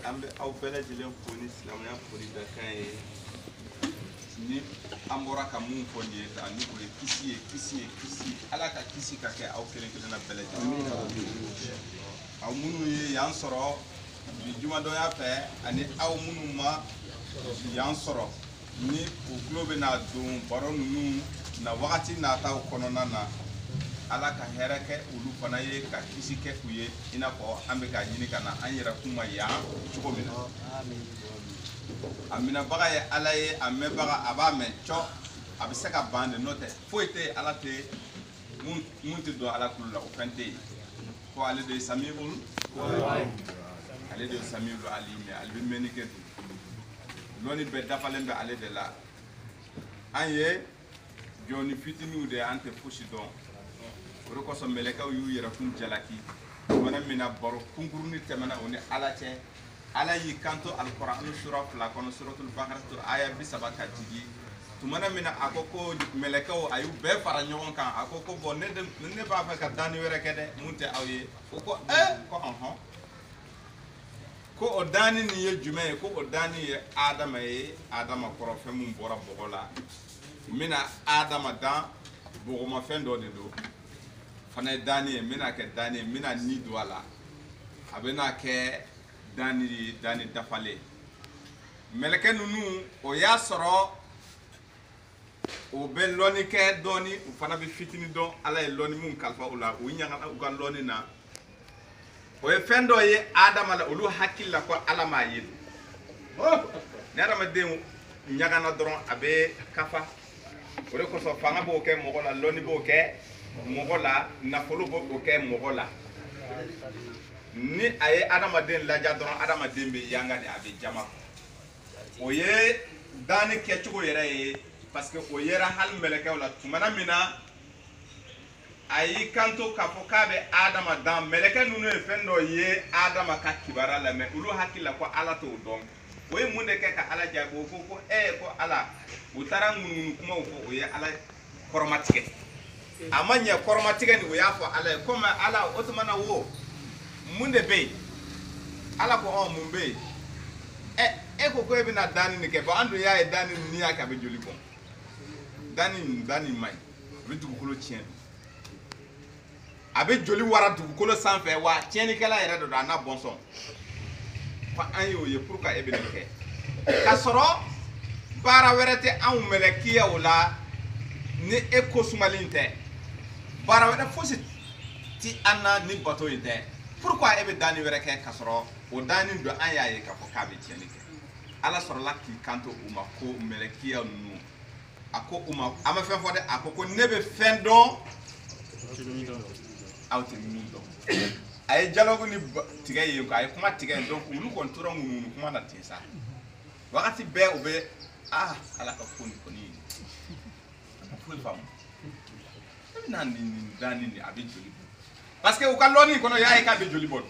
an bɛ aw bɛɛ lajɛlen fo ni silamɛya foli bɛɛ kan ye ni an bɔra ka mun fɔ nin ye tan ni o ye kisi ye kisi ye kisi ala ka kisi ka kɛ aw kelen kelenna bɛɛ lajɛlen aw minnu ye yan sɔrɔ bi jumadɔnya fɛ ani aw minnu ma yan sɔrɔ ni u tulo bɛna don baro ninnu na wagati nataw kɔnɔna na ala ka hɛrɛ kɛ olu fana ye ka kisi kɛ u ye i n'a fɔ an bɛ ka ɲini ka na an yɛrɛ kun ma yan cogo min na a minɛbaga ye ala ye a mɛnbaga a b'a mɛn cɔ a bɛ se ka ban de n'o tɛ foyi tɛ ala tɛ mun tɛ don ala tulo la o fɛn tɛ yen ko ale de ye samiyul ale de ye samiyul alim ale bɛ mɛnni kɛ lɔnni bɛɛ dafalen bɛ ale de la an ye jɔnni fitininw de an tɛ fosi dɔn o de kosɔn mɛlɛkɛw y'u yɛrɛ kun jalaki tumana min na baro kunkurunin tɛmɛna o ni ala cɛ ala y'i kanto alikuranɛ sura 2 kɔnɔ suratul bakara aya 30 ka jigi tumana min na a ko ko mɛlɛkɛw a y'u bɛɛ fara ɲɔgɔn kan a ko ko bɔn ne b'a fɛ ka danni wɛrɛ kɛ dɛ mun tɛ aw ye o ko ko ɔhɔn ko o danni nin ye jumɛn ye ko o danni ye adama ye adama kɔrɔ fɛn mun bɔra bɔgɔ la n bɛna adama dan bɔgɔmafɛn dɔ de don fana ye danni ye n bɛna kɛ danni ye n bɛna ni don a la a bɛna kɛ danni ye danni dafalen mɛlɛkɛ ninnu o y'a sɔrɔ o bɛ lɔnni kɛ dɔɔni u fana bɛ fitinin dɔn ala ye lɔnni mun kalifa u la u ɲagana u ka lɔnni na o ye fɛn dɔ ye adama la olu hakili la ko ala m'a ye ni adamaden ɲagana dɔrɔn a bɛ kafa o de kosɔn fanga b'o kɛ mɔgɔ la lɔnni b'o kɛ mɔgɔ la nafolo b'o kɛ mɔgɔ la ni a ye adamaden laja dɔrɔn adamaden bɛ yanga de a bɛ jama o ye danni kɛcogo yɛrɛ ye parce que o yera hali mɛlɛkɛw la tumana min na a y'i kanto k'a fɔ k'a bɛ adama dan mɛlɛkɛ ninnu ye fɛn dɔ ye adama ka kibaruya lamɛn olu hakili la ko ala t'o dɔn o ye mun de kɛ ka ala jaabi o ko ko ala u taara ŋunuŋunu kumaw fɔ o ye ala kɔrɔmatigɛ a ma ɲɛ kɔrɔmatigɛ ni o y'a fɔ ala ye komi ala o tuma na wo mun de bɛ yen ala ko mun bɛ yen e ko e bɛna danni nin kɛ bon an dun y'a ye danni n'i y'a kɛ a bɛ joli bɔn danni man ɲi a bɛ dugukolo tiɲɛ a bɛ joli wara dugukolo sanfɛ wa tiɲɛnikɛla yɛrɛ de don a n'a bɔnsɔn fa an y'o ye pour que e bɛ nin kɛ ka sɔrɔ baara wɛrɛ tɛ anw mɛlɛkiyaw la ni e ko sumalen tɛ baara wɛrɛ fosi ti an na ni bato in tɛ pourquoi e bɛ danni wɛrɛ kɛ ka sɔrɔ o danni don an y'a ye k'a fɔ k'a bɛ tiɲɛni kɛ ala sɔrɔla k'i kanto u ma ko mɛlɛkiya ninnu a ko u ma a ma fɛn fɔ dɛ a ko ko ne bɛ fɛn dɔn aw tɛ min dɔn a ye dialogue ni tigɛ yen a ye kuma tigɛ yen donc olu kɔni tora ŋunuŋunu kuma na ten sa wagati bɛɛ u bɛ ala ka ko nin kɔni foyi faamu e bɛna nin danni nin a bɛ joli bɔ parce que u ka lɔnni kɔnɔ y'a ye k'a bɛ joli bɔ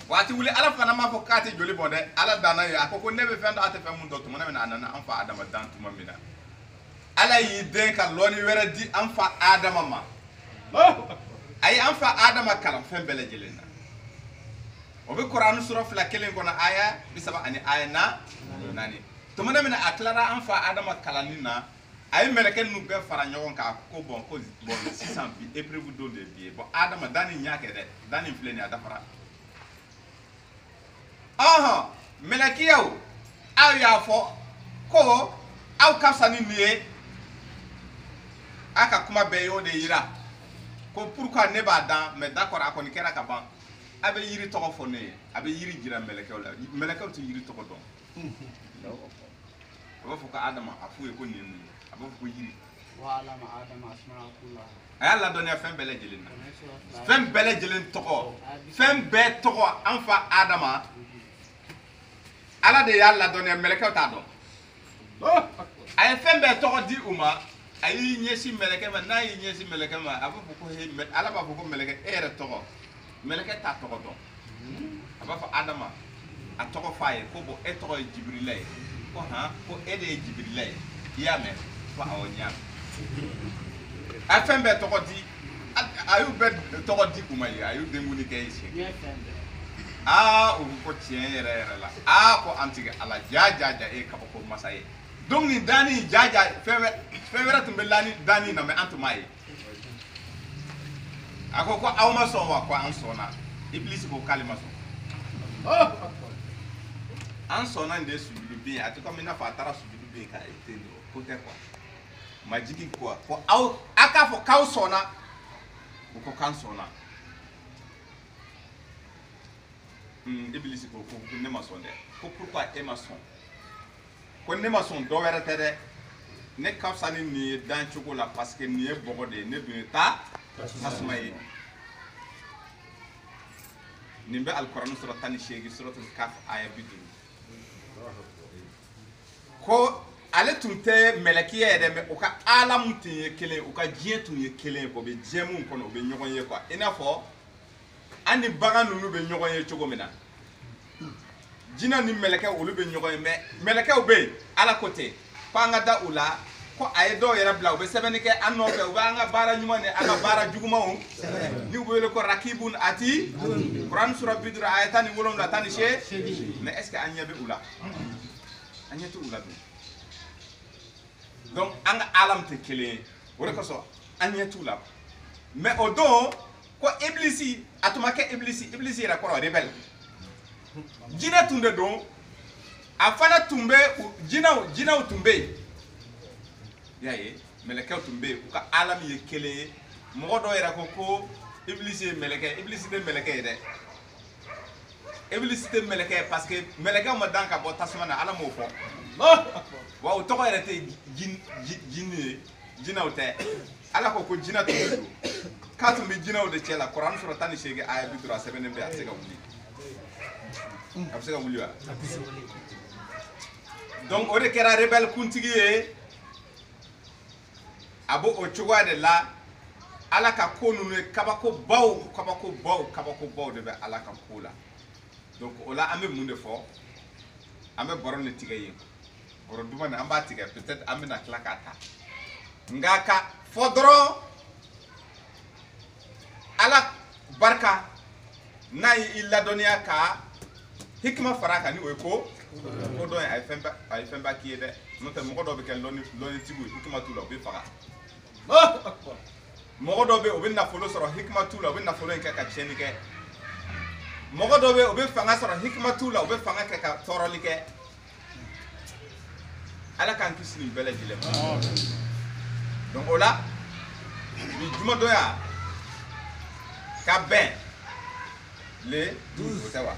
waati wuli ala fana m'a fɔ k'a tɛ joli bɔ dɛ ala danna ye a ko ne bɛ fɛn dɔn a tɛ fɛn mun dɔn tuma min na a nana an fa adama dan tuma min na ala y'i den ka lɔnni wɛrɛ di an fa adama ma a ye an fa adama kalan fɛn bɛɛ lajɛlen na o bɛ kuranɛ sura 2 kelen kɔnɔ aya 30 ani aya 4 tuma min na a tilara an fa adama kalanni na a ye mɛlɛkɛ ninnu bɛɛ fara ɲɔgɔn kan ko bɔn sisan bi épreuve don de bi ye bon adama danni ɲa kɛ dɛ danni filɛ nin ye a dafara mɛlɛkiyaw aw y'a fɔ ko aw ka fisa ni nin ye a ka kuma bɛɛ y'o de yira ko pourquoi ne b'a dan mais d'accord a kɔni kɛra ka ban a bɛ yiri tɔgɔ fɔ ne ye a bɛ yiri jira mɛlɛkɛw la mɛlɛkɛw tɛ yiri tɔgɔ dɔn a b'a fɔ ko adama a f'u ye ko nin ye mun ye a b'a fɔ ko yiri a y'a ladɔnniya fɛn bɛɛ lajɛlen na fɛn bɛɛ lajɛlen tɔgɔ fɛn bɛɛ tɔgɔ an fa adama ala de y'a ladɔnniya mɛlɛkɛw t'a dɔn a ye fɛn bɛɛ tɔgɔ di u ma a y'i ɲɛsin mɛlɛkɛ ma n'a y'i ɲɛsin mɛlɛkɛ ma a b'a fɔ ko ala b'a fɔ ko mɛlɛkɛ e yɛrɛ tɔgɔ mɛlɛkɛ t'a tɔgɔ dɔn a b'a fɔ adama a tɔgɔ f'a ye ko bon e tɔgɔ ye jibirila ye ko ko e de ye jibirila ye i y'a mɛn ko awɔ n y'a mɛn a fɛn bɛɛ tɔgɔ di a y'u bɛɛ tɔgɔ di u ma ye a y'u denkuli kɛ ye siɲɛ ah o ko tiɲɛ yɛrɛ yɛrɛ la ah ko an tigi ala jaja e kaba ko masa ye donc ni dani jaja fɛn wɛrɛ tun bɛ lani dani na mais an tun m'a ye a ko aw ma sɔn wa ko an sɔnna Iblis ko k'ale ma sɔn an sɔnna nin de sujudu bin a tɛ komi i n'a fɔ a taara sujudu bin ka ete o ko tɛ quoi majigi quoi ko aw a k'a fɔ k'aw sɔnna o ko k'an sɔnna Iblis ko ne ma sɔn dɛ ko pourquoi e ma sɔn ko ne ma sɔn dɔ wɛrɛ tɛ dɛ ne ka fisa ni nin ye dan cogo la parce que nin ye bɔgɔ de ye ne dun ye tasuma ye nin bɛ alikɔrani sura 18 suratul Kaf aya 50 ko ale tun tɛ mɛlɛkiya ye dɛ mais u ka alamu tun ye kelen u ka diɲɛ tun ye kelen o bɛ diɲɛ mun kɔnɔ u bɛ ɲɔgɔn ye quoi i n'a fɔ an ni bagan ninnu bɛ ɲɔgɔn ye cogo min na jinɛ ni mɛlɛkɛ olu bɛ ɲɔgɔn ye mais mɛlɛkɛw bɛ yen ala ko tɛ ko an ka da u la ko a ye dɔw yɛrɛ bila u bɛ sɛbɛnni kɛ an nɔfɛ u bɛ an ka baara ɲuman ni an ka baara jugumanw ni u bɛ wele ko rakibun ati Quran sura 50 aya 17 18 mais est ce que an ɲɛ bɛ u la an ɲɛ tɛ u la dun donc an ka alam tɛ kelen ye o de kosɔn an ɲɛ t'u la mais o don ko Iblisi a tun ma kɛ Iblisi yɛrɛ kɔrɔ rebelle jinɛ tun de don a fana tun bɛ jinɛw tun bɛ yen y'a ye mɛlɛkɛw tun bɛ yen u ka alam ye kelen ye mɔgɔ dɔw yɛrɛ ko Iblisi ye mɛlɛkɛ Iblisi tɛ mɛlɛkɛ ye dɛ Iblisi tɛ mɛlɛkɛ ye parce que mɛlɛkɛw ma dan ka bɔ tasuma na ala m'o fɔ wa o tɔgɔ yɛrɛ tɛ jinɛ ye jinɛw tɛ ala ko jinɛ tun bɛ don k'a tun bɛ jinɛw de cɛ la Kuran sura 18 aya 50 a sɛbɛnnen bɛ a bɛ se ka wuli a bɛ se ka wuli wa donc o de kɛra rebelle kuntigi ye a b'o cogoya de la ala ka ko ninnu ye kabako baw de bɛ ala ka ko la donc o la an bɛ mun de fɔ an bɛ baro de tigɛ yen baro duman nin an b'a tigɛ peut-être an bɛna tila k'a ta nka ka fɔ dɔrɔn ala barika n'a y'i ladɔnniya ka hikima fara a kan ni o ye ko dɔn a ye fɛnba k'i ye dɛ n'o tɛ mɔgɔ dɔw bɛ kɛ lɔnnitigiw ye hikima t'u la u bɛ faga mɔgɔ dɔw bɛ yen u bɛ nafolo sɔrɔ hikima t'u la u bɛ nafolo in kɛ ka tiɲɛni kɛ mɔgɔ dɔw bɛ yen u bɛ fanga sɔrɔ hikima t'u la u bɛ fanga kɛ ka tɔɔrɔli kɛ ala k'an kisi nin bɛɛ lajɛlen ma donc o la nin jumadɔnya ka bɛn le 12 o tɛ wa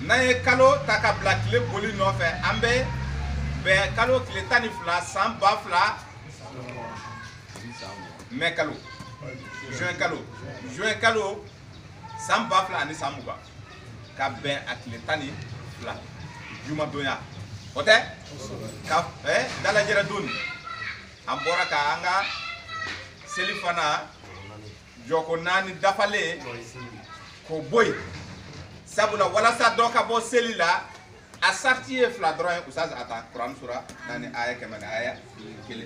n'an ye kalo ta ka bila tile boli nɔfɛ an bɛ bɛn kalo tile 12 san 2000 mai kalo juin kalo san 2000 ani san 20 ka bɛn a tile 12 jumadɔnya o tɛ ka dalajɛrɛ don an bɔra ka an ka seli fana jɔko 4 dafalen k'o bɔ yen sabula walasa dɔ ka bɔ seli la a sarti ye 2 dɔrɔn ye ustaz a ta Kuran sura 4 aya 100 aya 1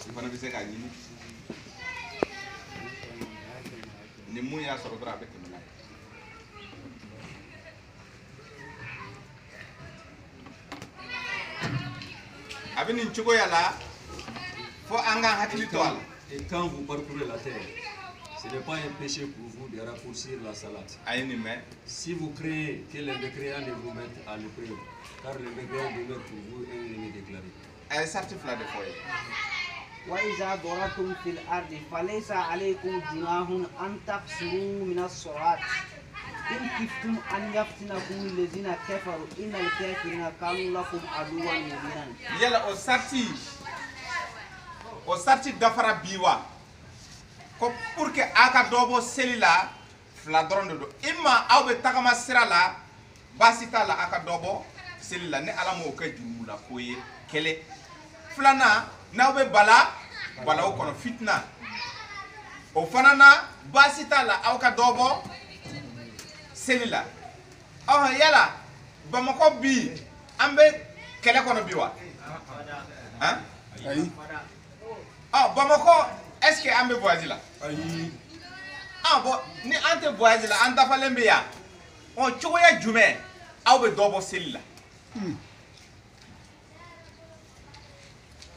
i fana bɛ se k'a ɲini ni mun y'a sɔrɔ dɔrɔn a bɛ tɛmɛ n'a ye a bɛ nin cogoya la fo an k'an hakili to a la. Et quand vous parcourez la terre, ce n'est pas un péché pour vous de raccourcir la salade. Si vous craignez que les mécréants ne vous mettent à l'épreuve, car les mécréants demeurent pour vous un ennemi déclaré. وإذا ضربتم في الأرض فليس عليكم جناح أن تقصروا من الصلاة إن خفتم أن يفتنكم الذين كفروا إن الكافرين كانوا لكم عدوا مبينا. يلا o sarti dafara biwa ko pour que aka dobo selila fla dron do imma awbe tagama sira la basita la aka dobo selila ne ala mo ka jumula ko ye kele flana nawbe bala o kono fitna o fanana basita la aka dobo selila yala bamako bi ambe kele kono biwa hein Bamako, est-ce que Ambe voyage là? ah bon ni ante voyage la anta falen be ya on choya jume aw be dobo sel la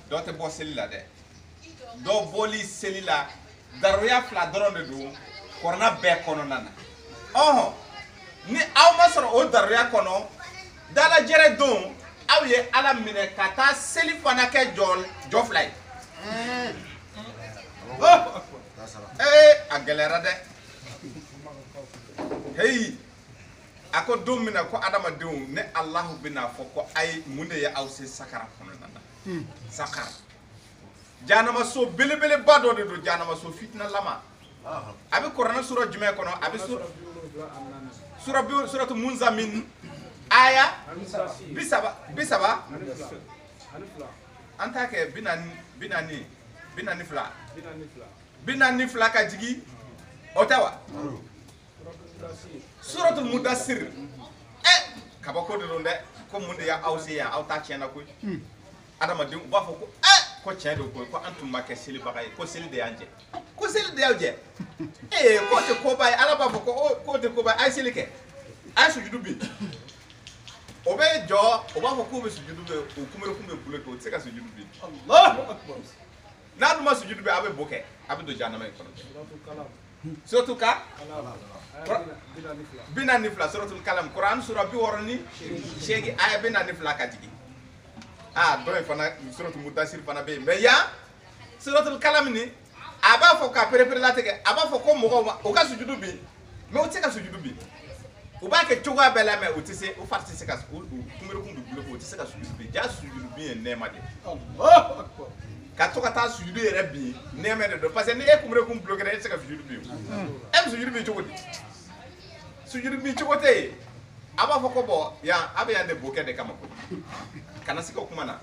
do te bo sel la de do boli sel la daroya fla doron de do korna be kono nana oh ni aw masoro o daroya kono dala jere don aw ye ala mine kata sel fana ke jo fly a galera de hey ako dum mina ko adama dew ne allah bina fo ko ay munde ya aw se sakara kono nana sakara janama so bele bado de do janama so fitna lama abi qur'an sura jume kono abi suratu munzamin aya bisaba anta ke binani fla ka jigi otawa suratul mudassir kabako de donde ko munde ya awsi ya awta chena ko adama dim ba fo ko chedo ko antum make seli bagay ko seli de anje ko seli de awje ko te ko bay ala ba fo ko te ko bay ay seli ke ay sujudu bi obe jo oba fo ko be sujudu be o kumere kumbe buleto o tseka sujudu bi Allahu akbar na duma sujudu be abe boke abe do janama ko suratul bina nifla suratul kalam Quran surah bi woroni shegi aya bina nifla ka jigi do fana suratul mudassir fana be mais ya suratul kalam ni aba fo ka pere la tege aba fo ko mo o ka sujudu bi mais o tseka sujudu bi o ba ke tuga bela me o tise o farti se ka kumere kumbe bulo ko tise ka sujudu bi ja sujudu bi en nema de Allahu akbar ka to ka ta sujudu yere bi nema de do parce que ni e kumere kumbe bulo ke de se ka sujudu bi sujudu bi chogodi sujudu bi chogote aba fo ko bo ya abe yande boke de kama ko kana siko kumana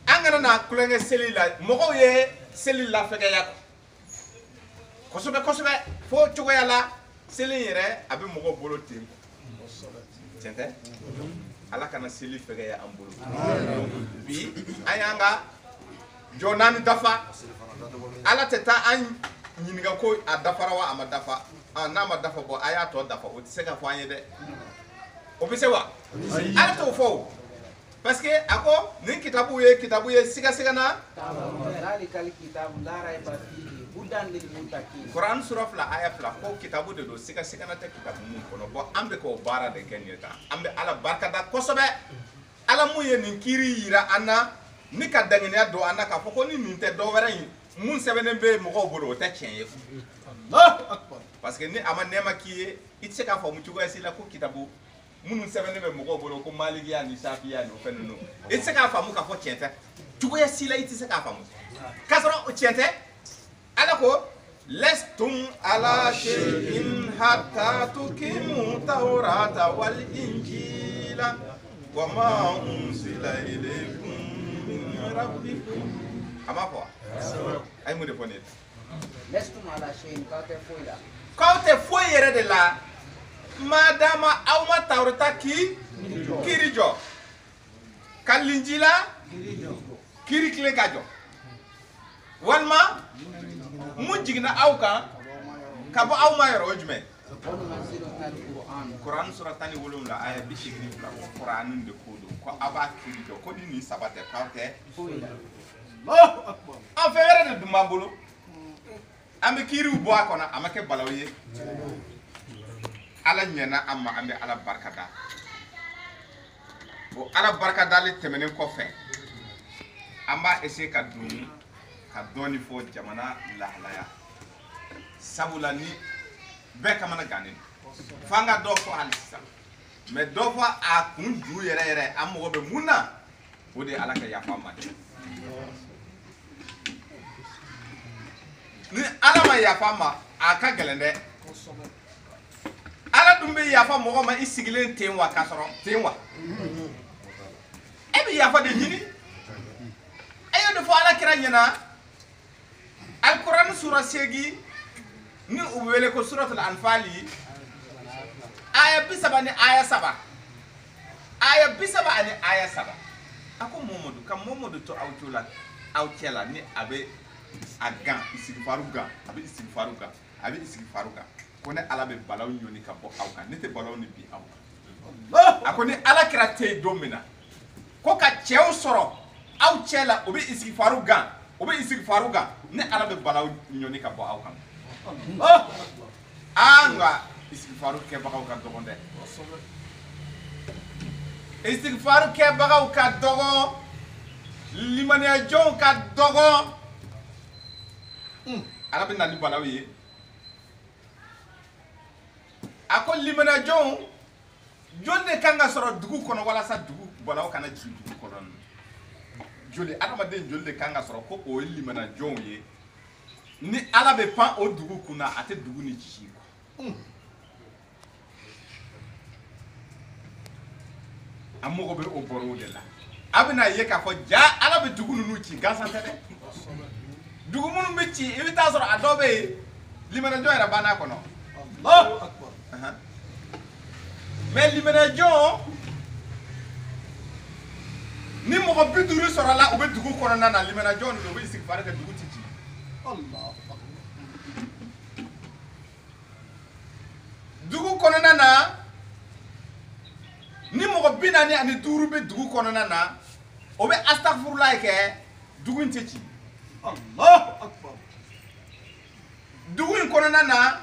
angana na kulenge selila mogo ye selila fege ya kosobe fo chogo yala seli yere abe mogo bolo tim tente ala kana seli fege ya ambolo bi ayanga jonani dafa ala teta an nyiniga ko a dafara wa ama dafa na ma dafa bo aya to dafa o ti se ka fo anye de o bi se wa ala to fo parce que ako ni kitabu ye siga na zalikal kitabu la raiba fihi hudan lil muttaqin Quran surah fla aya fla ko kitabu de do siga na te kitabu mun kono bo ambe ko bara de kenita ambe ala barkada kosobe ala mu ye ni kiri yira anna ni ka dangene do anna ka fo ko ni ninte do wera yi mun sebene be mo ko bolo ta chenye Allahu akbar parce que ni ama nema kiye itse ka fo mu tugo asila ko kitabu munu sebene be mo ko bolo ko maliki ya ni safi ya no fenno itse ka fa mu ka fo chente tugo asila itse ka fa mu kasoro o chente ala ko lastum ala shay'in hatta tukimu tawrata wal injila wa ma unsila ilaykum min rabbikum ama fo ay mu defone lastum ala shay'in ka te foi yere de la madama awma tawrata kirijo kalinjila kiri kile kajo walma mujigna awka kabo awma yoro jume Quran surah tani wolum la aya bi shikni la Quran de kodo ko aba kirijo ko ni sabate kawte Allahu akbar en fait yere de dumambulu ambe kiri bo akona amake balawiye ala nyana amma ambe ala barkada bo ala barkada le temene ko fe amba ese ka doni fo jamana lahlaya sabula ni be kamana ganin fanga do fo alisa me do fo a kun du yere ammo be munna ode ala ka yafa ma ni ala ma yafa ma aka gelende ala dumbe yafa mo ma isigilen tenwa kasoro tenwa e bi yafa de nyini ayo do fo ala kira nyana alquran sura segi ni ubele ko suratul anfali aya bisaba ni aya saba ani aya saba ako momodu kam momodu to awtula awtela ni abe aga istighfaruga abe istighfaruga a bɛ istighfaru kan ko ne ala bɛ balaw ɲɔni ka bɔ aw kan ne tɛ balaw ni bi aw kan a ko ni ala kɛra tɛ yen don min na ko ka cɛw sɔrɔ aw cɛ la o bɛ istighfaru kan ne ala bɛ balaw ɲɔni ka bɔ aw kan nka istighfaru kɛbagaw ka dɔgɔn dɛ istighfaru kɛbagaw ka dɔgɔn limaniya jɔnw ka dɔgɔn ala bɛ na ni balaw ye a ko limaniya jɔnw jɔn de kan ka sɔrɔ dugu kɔnɔ walasa dugu balaw kana ci dugu kɔnɔ joli adamaden joli de kan ka sɔrɔ ko o ye limaniya jɔnw ye ni ala bɛ pan o dugu kunna a tɛ dugu ni ci quoi an mago bɛ o bɔrɔw de la a bɛna ye k'a fɔ ja ala bɛ dugu ninnu ci gansan tɛ dɛ dugu minnu bɛ ci i bɛ taa sɔrɔ a dɔw bɛ yen limaniya jɔn yɛrɛ banna kɔnɔ mais limaniya jɔn ni mɔgɔ 50 sɔrɔla u bɛ dugu kɔnɔna na limaniya jɔn ninnu u bɛ istighfar kɛ dugu ti ci dugu kɔnɔna na ni mɔgɔ 45 bɛ dugu kɔnɔna na o bɛ astaghfirullah kɛ dugu in tɛ ci dugu in kɔnɔna na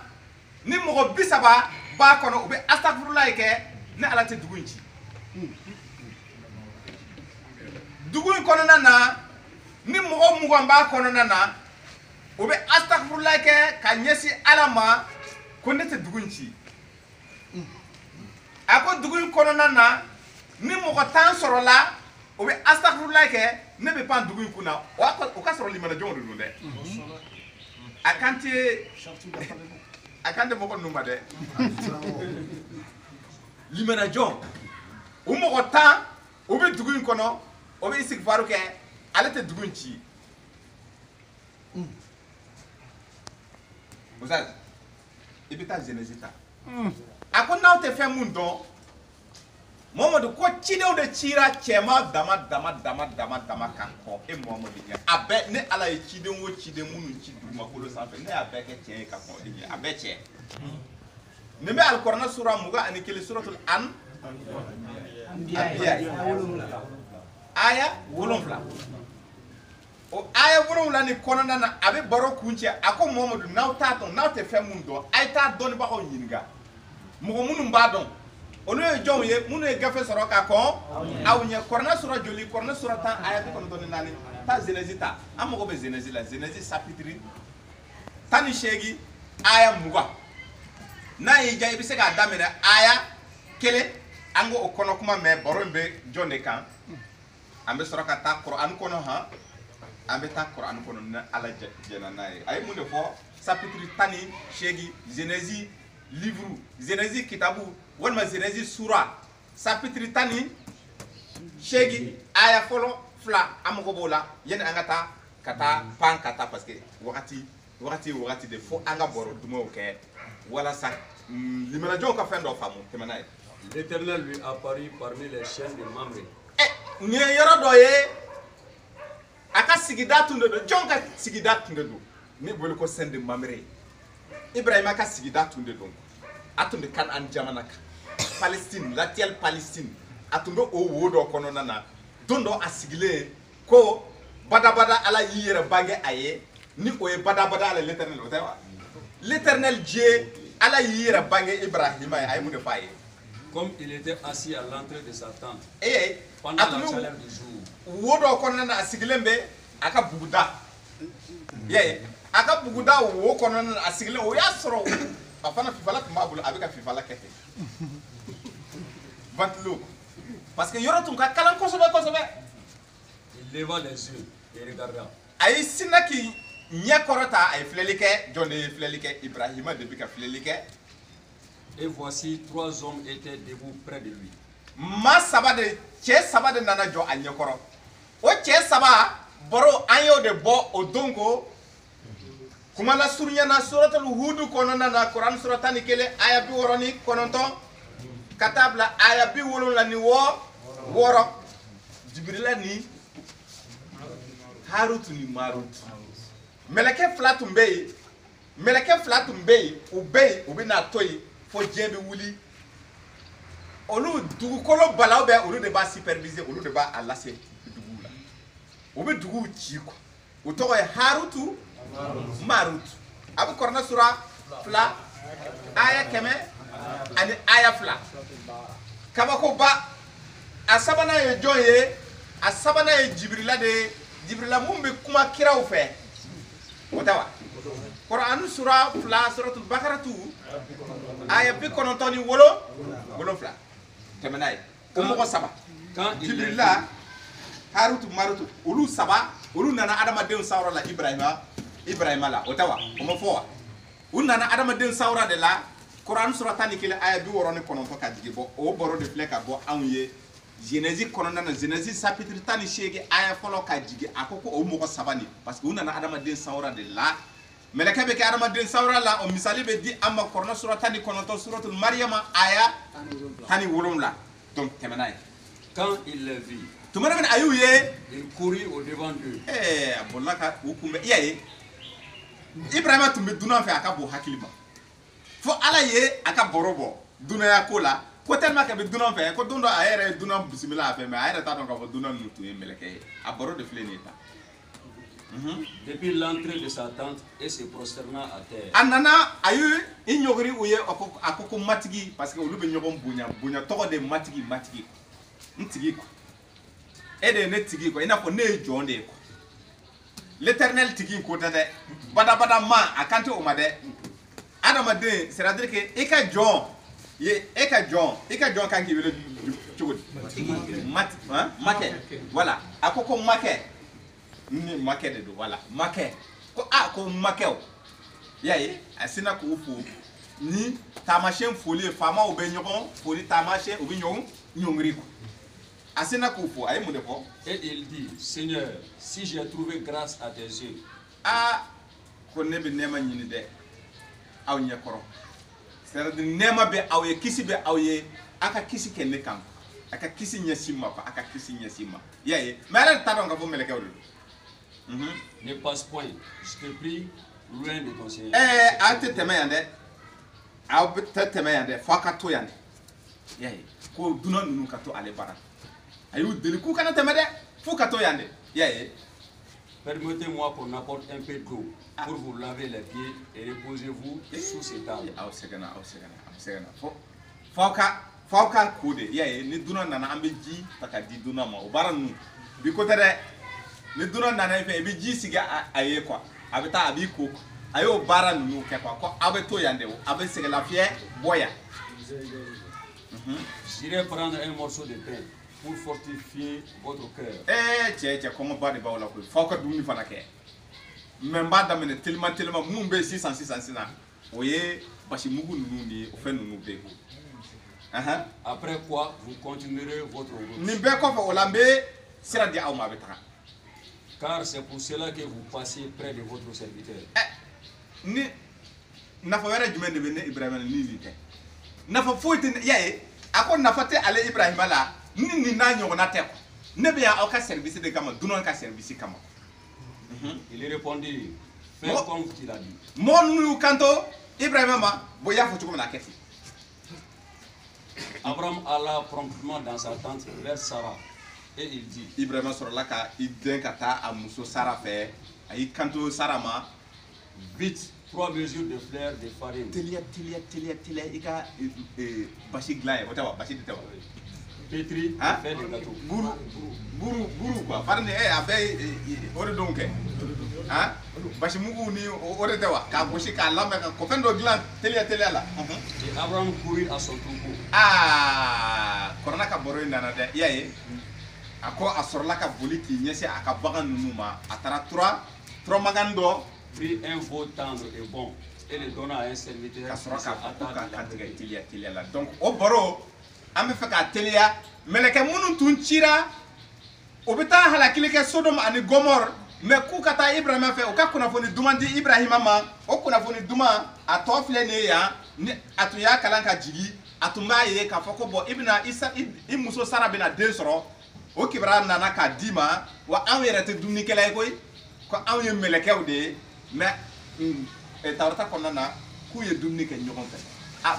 ni mɔgɔ 30 b'a kɔnɔ o bɛ astaghfirullah kɛ ni ala tɛ dugu in ci dugu in kɔnɔna na ni mɔgɔ 20 b'a kɔnɔna na o bɛ astaghfirullah kɛ ka ɲɛsin ala ma ko ne tɛ dugu in ci a ko dugu in kɔnɔna na ni mɔgɔ 10 sɔrɔla o bɛ astaghfirullah kɛ ne bɛ pan dugu in kunna o ka sɔrɔ limaniya jɔnw de don dɛ a kan tɛ mɔgɔ ninnu ma dɛ limaniya jɔn o mɔgɔ 10 o bɛ dugu in kɔnɔ o bɛ istighfaru kɛ ale tɛ dugu in ci Oustaz i bɛ taa Genèse ta a ko n'aw tɛ fɛn mun dɔn Muhamadu ko cidenw de cira cɛma dama kan kɔ e Muhamadu ɲɛ a bɛɛ ne ala ye ciden o ciden minnu ci dugumakolo sanfɛ ne y'a bɛɛ kɛ tiɲɛ ye ka kɔn e ɲɛ a bɛɛ tiɲɛ nin bɛ alikuranɛ sura 21 suratul aya 7 o aya 7 ni kɔnɔna na a bɛ baro kuncɛ a ko Muhamadu n'aw t'a dɔn n'aw tɛ fɛn mun dɔn a ye taa dɔnnibagaw ɲininka mɔgɔ minnu b'a dɔn olu ye jɔnw ye minnu ye gafe sɔrɔ ka kɔn aw ɲɛ kuranɛ sura joli kuranɛ sura 10 aya 94 taa Genèse ta an mago bɛ Genèse la Genèse chapitre 18 aya 20 n'a y'i diya i bɛ se k'a daminɛ aya 1 an ko o kɔnɔ kuma mɛn baro in bɛ jɔn de kan an bɛ sɔrɔ ka taa kuranɛ kɔnɔ an bɛ taa kuranɛ kɔnɔ ni ala jɛna n'a ye a ye mun de fɔ chapitre 18 Genèse livre Genèse kitabu walima Genèse sura chapitre 18 aya fɔlɔ 2 an mago b'o la yanni an ka taa pan ka taa parce que wagati de fo an ka baro dumanw kɛ walasa limaniya jɔnw ka fɛn dɔ faamu tɛmɛ n'a ye. L'Éternel lui apparut parmi les chaînes de Mamré. Nin ye yɔrɔ dɔ ye a ka sigida tun de don jɔn ka sigida tun de don ne bolo ko chaîne de Mamré Ibrahima ka sigida tun de don a tun bɛ Kanani jamana kan Palestine l'actuelle Palestine a tun bɛ o wo dɔ kɔnɔna na don dɔ a sigilen ko badabada ala y'i yɛrɛ bange a ye ni o ye badabada ala l'Éternel o tɛ wa l'Éternel Dieu ala y'i yɛrɛ bange Ibrahima ye a ye mun de f'a ye. Comme il était assis à l'entrée de sa tente pendant la chaleur du jour. Wo dɔ kɔnɔna na a sigilen bɛ a ka buguda a ka buguda wo kɔnɔna na a sigilen o y'a sɔrɔ a fana fifala tun b'a bolo a bɛ ka fifala kɛ ten ventilo parce que yɔrɔ tun ka kalan kosɛbɛ. Il leva les yeux et regarda. a y'i sinna k'i ɲɛ kɔrɔta a ye filɛli kɛ jɔn de ye filɛli kɛ Ibrahima de bɛ ka filɛli kɛ. Et voici 3 hommes étaient debout près de lui. Cɛ saba de nana jɔ a ɲɛkɔrɔ o cɛ saba baro an y'o de bɔ o don ko kuma la surunyana suratul Hud kɔnɔna na Kuran sura 11 aya 69 ka taa bila aya 76 Jibrila ni Harut ni Marut mɛlɛkɛ 2 tun bɛ yen mɛlɛkɛ fila tun bɛ yen u bɛ n'a to yen fo diɲɛ bɛ wuli olu dugukolo balaw bɛ olu de b'a superviser olu de b'a lase duguw la u bɛ duguw ci quoi o tɔgɔ ye Harutu Marutu a bɛ Kuranɛ sura 2 aya 100 ani aya 2 kabakoba a sabanan ye jɔn ye a sabanan ye Jibirila de ye Jibirila mun bɛ kuma kiraw fɛ o tɛ wa Kuranɛ sura 2 suratul Bakaratu aya 97 tɛmɛna ye o mɔgɔ saba Jibirila Harutu Marutu olu saba olu nana adamadenw sawura la Ibrahima la o tɛ wa o ma fɔ wa u nana adamadenw sawura de la Kuranɛ sura 11 aya 69 ka jigin bɔ o baro de filɛ ka bɔ anw ye Genèse kɔnɔna na Genèse chapitre 18 aya fɔlɔ ka jigin a ko o mɔgɔ saba ni parce que u nana adamaden sawura de la mɛlɛkɛ bɛ kɛ adamaden sawura la o misali bɛ di an ma Kuranɛ sura 19 suratul Mariama aya 17 donc tɛmɛna ye quand il les vit tuma min a y'u ye il courut au devant d'eux a bolila ka u kunbɛn i y'a ye Ibrahima tun bɛ dunan fɛ a ka bon hakili ma fo Ala ye a ka baro bɔ dunanya ko la ko tellement que a bɛ dunan fɛ ko don dɔ a yɛrɛ ye dunan bisimila a fɛ mais a yɛrɛ t'a dɔn k'a fɔ dunan ninnu tun ye mɛlɛkɛ ye a baro de filɛ nin ye tan. Depuis l'entrée de sa tente et se prosterna à terre. A nana a y'u i ɲɔgiri u ye a ko ko matigi parce que olu bɛ ɲɔgɔn bonya tɔgɔ de matigi n tigi quoi e de ye ne tigi quoi i n'a fɔ ne ye jɔn de ye quoi l'éternel tigi ko tɛ dɛ badabada ma a kan tɛ o ma dɛ adamaden c'est à dire que i ka jɔn kan k'i wele cogo di makɛ voilà a ko makɛ ni makɛ de don voilà makɛ ko ko makɛw y'a ye a sina k'u fo ni taamasiyɛn foli ye faamaw bɛ ɲɔgɔn foli taamasiyɛn u bɛ ɲɔgɔn ɲɔngiri quoi a sina k'u fo a ye mun de fɔ et il dit Seigneur si j'ai trouvé grâce à tes yeux ko ne bɛ nɛɛma ɲini dɛ aw ɲɛkɔrɔ c'est-à-dire nɛɛma bɛ aw ye kisi bɛ aw ye a ka kisi kɛ ne kan a ka kisi ɲɛsin ma a ka kisi ɲɛsin ma i y'a ye mais ale t'a dɔn k'a fɔ mɛlɛkɛw de don. Ne passe point je te prie loin de ton Seigneur. Aw tɛ tɛmɛ yan dɛ aw tɛ tɛmɛ yan dɛ fo a ka to yan dɛ i y'a ye ko dunan ninnu ka to ale bara a y'u deli k'u kana tɛmɛ dɛ f'u ka to yan dɛ i y'a ye. Permettez-moi qu'on apporte un peu d'eau pour vous laver les pieds et reposez-vous sous ces tables. Aw sɛgɛnna f'aw ka ko de i y'a ye ni dunan nana an bɛ ji ta ka di dunan ma o baara ninnu bi ko tɛ dɛ ni dunan nana i fɛ i bɛ ji sigi a ye quoi a bɛ taa a b'i ko a y'o baara ninnu kɛ quoi ko aw bɛ to yan de aw bɛ sɛgɛnlafiɲɛ bɔ yan. J'irai prendre un morceau de pain pour fortifier votre cœur. Cɛ kɔngɔba de b'aw la koyi f'aw ka dumuni fana kɛ mais n b'a daminɛ teliman minnu bɛ yen sisan o ye basi mugu ninnu ni o fɛn ninnu bɛ yen. Après quoi vous continuerez votre route. Nin bɛɛ kɔfɛ o la n bɛ sira di aw ma a bɛ taga. Car c'est pour cela que vous passez près de votre serviteur. Ni nafa wɛrɛ jumɛn de bɛ ne Ibrahima ni nin tɛ nafa foyi tɛ i y'a ye a ko nafa tɛ ale Ibrahima la ni nin n'a ɲɔgɔnna tɛ quoi ne bɛ yan aw ka service de kama dunan ka service kama. Il répondit fais comme tu l'as dit. Mɔgɔ ninnu y'u kanto Ibrahima ma bon i y'a fɔ cogo min na a kɛ ten. Abraham alla promptement dans sa tente vers Sarah et il dit. Ibrahima sɔrɔla ka i den ka taa a muso Sara fɛ a y'i kanto Sara ma. Vite 3 mesures de fleur de farine. Teliya i ka basi dilan ye o tɛ wa basi de tɛ wa. Pétri fait des gâteaux. Buru quoi farine a bɛ o de don kɛ basi mugu ni o de tɛ wa k'a gosi k'a lamɛn ka fɛn dɔ dilan teliya la. Et Abraham courut à son troupeau. Kɔrɔna ka baro in nana dɛ i y'a ye a ko a sɔrɔla ka boli k'i ɲɛsin a ka bagan ninnu ma a taara turamagan dɔ. Prit un veau tendre et bon et le donna à un serviteur. Ka sɔrɔ k'a kantigɛ teliya la donc o baro an bɛ fɛ k'a teliya mɛlɛkɛ minnu tun cira o bɛ taa halakili kɛ Sodom ani Gomor mais k'u ka taa Ibrahima fɛ u ka kunnafoni duman di Ibrahima ma o kunnafoni duman a tɔ filɛ nin ye yan ni a tun y'a kalan ka jigin a tun b'a ye k'a fɔ ko bon i muso Sara bɛna den sɔrɔ o kibaruya nana k'a d'i ma wa anw yɛrɛ tɛ dumunikɛla ye koyi ko anw ye mɛlɛkɛw de ye mais Taurata kɔnɔna na k'u ye dumuni kɛ ɲɔgɔn fɛ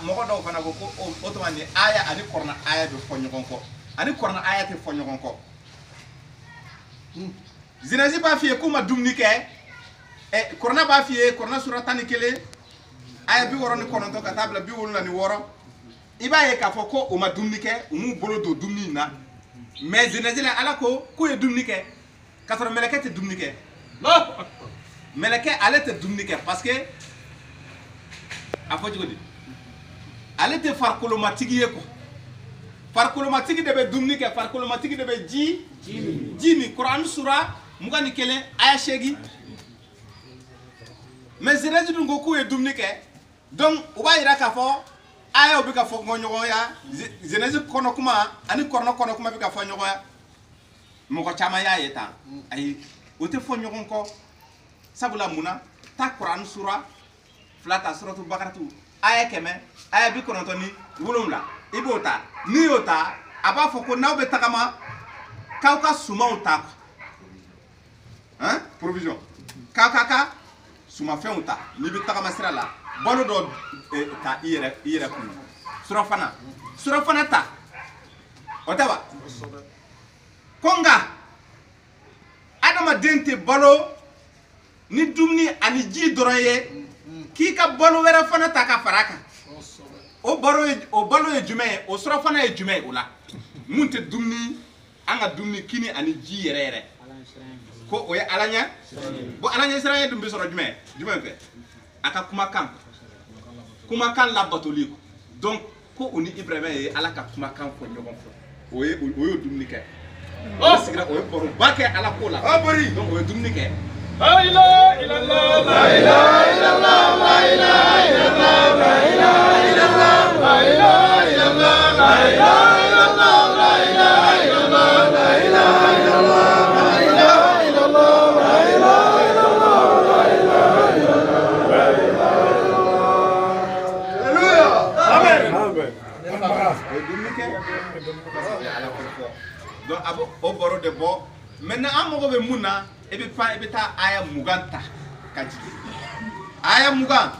mɔgɔ dɔw fana ko o tuma ni aya ani kɔrɔna aya bɛ fɔ ɲɔgɔn kɔ ani kɔrɔna aya tɛ fɔ ɲɔgɔn kɔ zinɛsi b'a f'i ye k'u ma dumuni kɛ kɔrɔna b'a f'i ye kɔrɔna sura 11 aya 69 ka taa bila 76 i b'a ye k'a fɔ ko u ma dumuni kɛ u m'u bolo don dumuni in na mais zinɛsi la Ala ko k'u ye dumuni kɛ k'a sɔrɔ mɛlɛkɛ tɛ dumuni kɛ mɛlɛkɛ ale tɛ dumuni kɛ parce que a fɔ cogo di ale tɛ farikolomatigi ye quoi farikolomatigi de bɛ dumuni kɛ farikolomatigi de bɛ ji min Kuran sura 21 aya 8 mais zinɛsi dun ko k'u ye dumuni kɛ donc u b'a yira k'a fɔ aya bɛ ka fɔ ɲɔgɔnya zinɛsi kɔnɔ kuma ani kɔrɔnɔ kɔnɔ kuma bɛ ka fɔ ɲɔgɔnya mɔgɔ caman y'a ye tan ayi o tɛ fɔ ɲɔgɔn kɔ sabula munna ta Kuran sura 2 ta suratu Bakaratu aya 100 aya 97 i b'o ta n'i y'o ta a b'a fɔ ko n'aw bɛ tagama k'aw ka sumanw ta provision k'aw ka sumafɛnw ta n'i bɛ tagama sira la balo dɔ ta i yɛrɛ kun surafana ta o tɛ wa ko nka adamaden tɛ balo ni dumuni ani ji dɔrɔn ye k'i ka balo wɛrɛ fana ta ka fara kan o balo ye jumɛn ye o surafana ye jumɛn ye o la mun tɛ dumuni an ka dumuni kini ani ji yɛrɛ ko o ye Ala ɲɛ bon Ala ɲɛ siran ye dun bɛ sɔrɔ jumɛn fɛ a ka kumakan labatoli donc ko u ni Ibrahima ye Ala ka kumakan fɔ ɲɔgɔn fɛ o ye dumuni kɛ o sigira o ye baroba kɛ Ala ko la donc o ye dumuni kɛ La ilaha illallah la ilaha illallah la ilaha illallah la ilaha illallah la ilaha illallah la ilaha illallah la ilaha illallah la ilaha illallah la ilaha illallah la ilaha illallah la ilaha illallah Hallelujah Amen donc abo o baro de bo maintenant an mogo be mun na e bɛ taa aya 20 ta ka jigin aya 20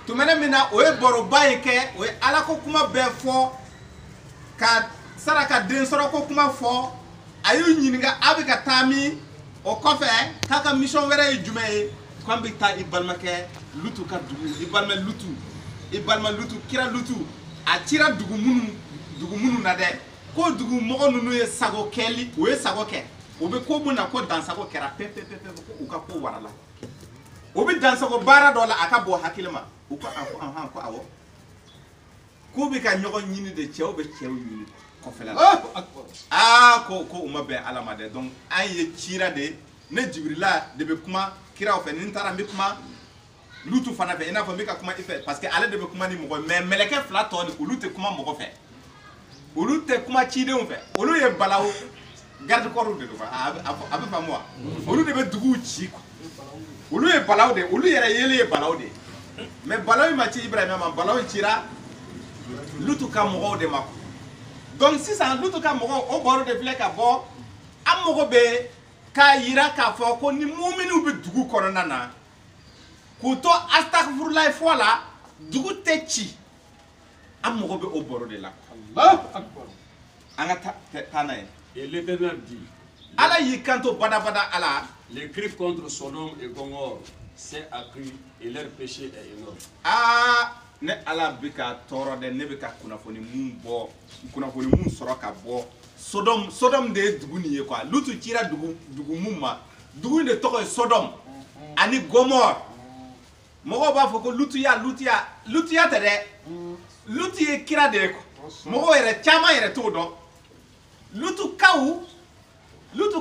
tumana min na o ye baroba in kɛ o ye Ala ko kuma bɛɛ fɔ ka saraka den sɔrɔ ko kuma fɔ a y'u ɲininka a bɛ ka taa min o kɔfɛ k'a ka mission wɛrɛ ye jumɛn ye k'an bɛ taa i balimakɛ Lutu ka dugu i balima Lutu kira Lutu a cira dugu minnu na dɛ ko dugu mɔgɔ ninnu ye sago kɛli o ye sago kɛ o bɛ ko mun na ko dansago kɛra pepe ko u ka ko warala o bɛ dansago baara dɔ la a ka bɔ hakili ma u ko ko awɔ ko bɛ ka ɲɔgɔn ɲini de cɛw bɛ cɛw ɲini kɔfɛla la ko u ma bɛn Ala ma dɛ donc an ye cira de ne Jibirila de bɛ kuma kiraw fɛ ni n taara n bɛ kuma Lutu fana fɛ i n'a fɔ n bɛ ka kuma i fɛ parce que ale de bɛ kuma ni mɔgɔ mais mɛlɛkɛ fila tɔ ni olu tɛ kuma mɔgɔ fɛ olu tɛ kuma cidenw fɛ olu ye balawu garde corps de do a bɛ faamu wa olu de bɛ duguw ci quoi olu ye balaw de olu yɛrɛ yeli ye balaw de mais balaw in ma ci Ibrahima ma balaw in cira Lutu ka mɔgɔw de ma donc sisan Lutu ka mɔgɔw o baro de filɛ ka bɔ an mago bɛ k'a yira k'a fɔ ko ni muminiw bɛ dugu kɔnɔna na k'u to astagfirullah fɔ la dugu tɛ ci an mago bɛ o baro de la an ka taa n'a ye. Et l'Éternel dit, Ala y'i kanto badabada Ala. Les crimes contre Sodome et Gomorrhe s'est accru et leur péché est énorme. Ne Ala bɛ ka tɔɔrɔ dɛ ne bɛ ka kunnafoni mun sɔrɔ ka bɔ Sodome de ye dugu nin ye quoi Lutu cira dugu mun ma dugu in de tɔgɔ ye Sodome ani Gomorrhe mɔgɔw b'a fɔ ko Lutuya tɛ dɛ Lutu ye kira de ye quoi mɔgɔw yɛrɛ caman yɛrɛ t'o dɔn Lutu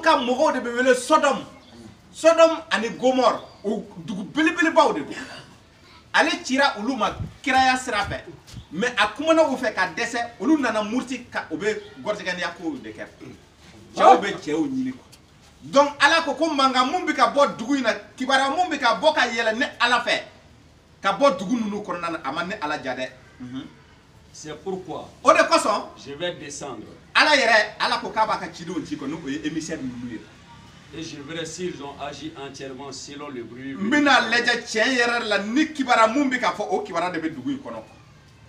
ka mɔgɔw de bɛ wele Sodome ani Gomorrhe o dugu belebelebaw de don ale cira olu ma kiraya sira fɛ mais a kumana u fɛ ka dɛsɛ olu nana murti ka o bɛ gɔrɔtigɛniya ko de kɛ cɛw bɛ cɛw ɲini quoi donc Ala ko mankan mun bɛ ka bɔ dugu in na kibaruya mun bɛ ka bɔ ka yɛlɛ ne Ala fɛ ka bɔ dugu ninnu kɔnɔna na a ma ne Ala ja dɛ. C'est pourquoi o de kosɔn je vais descendre. Ala ko k'a b'a ka cidenw ci quoi n'o ye émissaire ninnu ye Et je verrai s'ils ont agi entièrement selon le bruit.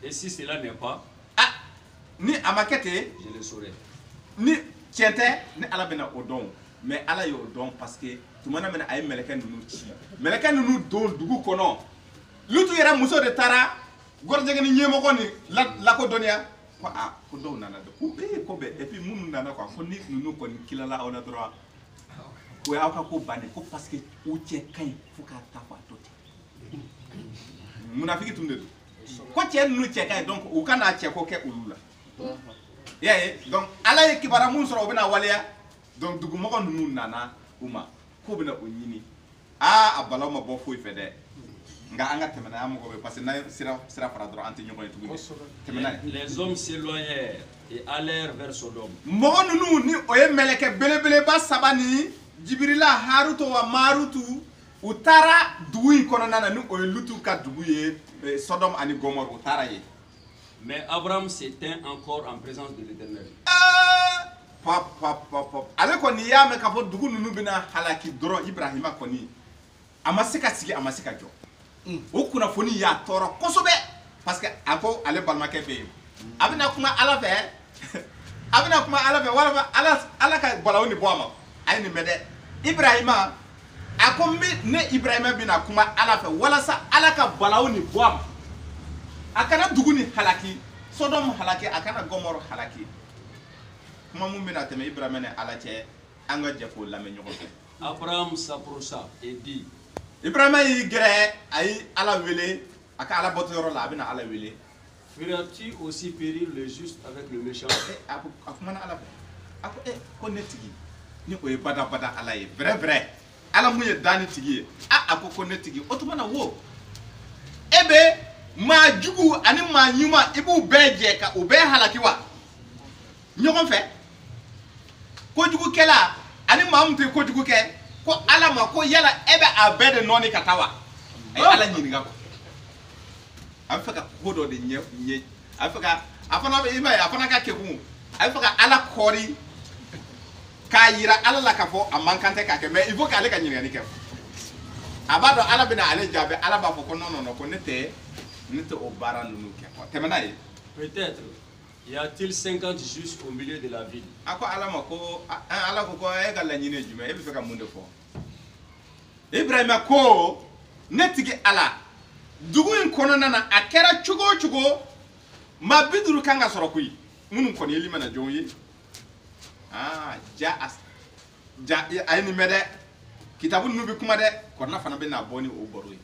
Et si cela n'est pas, ni amakete, je le saurai. Ni tiente, ni ala bena odon. Mais ala yo odon parce que tout le monde a meleka nunu chi. Meleka nunu don dugu kono. Lutu yera muso de tara, gorjege ni nyemo ko ni la ko donia. Ko ko do nana do. Ko be et puis munu nana ko ni nunu ko ni kilala ona droit. Ko ya ka ko bane ko parce que o tie kan fuka ta fa toti. Munafiki tunde. Ko tie nunu tie kan donc o kana tie ko ke ulula. Yeah, donc ala ye kibara mun soro bena waleya donc dugu mo ko nunu nana uma ko bena o nyini abala ma bo foi fede nga anga temena am ko parce que na sira fara dro anti nyoko tugu temena les hommes s'éloignèrent et allèrent vers Sodome. Mo nunu ni o ye meleke belebele ba sabani jibrila haruto wa marutu utara dugu kono nana ni o ye lutu ka dugu ye Sodome ani Gomorrhe utara ye. Mais Abraham s'éteint encore en présence de l'Éternel. Ale koni ya me ka fo dugu nunu bina halaki doro Ibrahima koni amasika sigi amasika jo. O kuna foni ya toro kosobe parce que ako ale balmake be. Abina kuma ala fe wala ala ka balawni boama ay ni mede Ibrahima ako ne Ibrahima bina kuma ala fe wala sa ala ka balawni boama. Akana duguni halaki Sodom halaki akana Gomorrhe halaki kuma mun bena teme Ibrahima ne ala che anga jefo la me nyoko Abraham s'approcha et dit Ibrahima yi gere ay ala wele aka ala boto yoro la bina ala wele feras-tu aussi périr le juste avec le méchant? Akuma ala ako ko netigi ni ko bada ala yi vrai ala mu ye dani tigi ako ko netigi otumana wo ebe ma jugu ani ma nyuma ibu beje ka ube halakiwa nyokon fe ko jugu kela ani ma mtu ko jugu ke ko ala ma ko yala ebe abede noni katawa ay ala nyiniga ko afaka ko do de nye afaka afana be ima afana ka kebu afaka ala kori ka yira ala la ka fo amankante ka ke mais il faut que ale ka nyiniga ni ke abado ala bina ale jabe ala ba fo ko non ko nete peut-être y a-t-il 50 justes au milieu de la ville. Ibrahima ko netigi ala dugu in kono nana akera chugo ma biduru kanga soro kuyi munun koni yeli mana jonyi ja ayni mede kitabu nubi kuma de konna fana be na boni o boroyi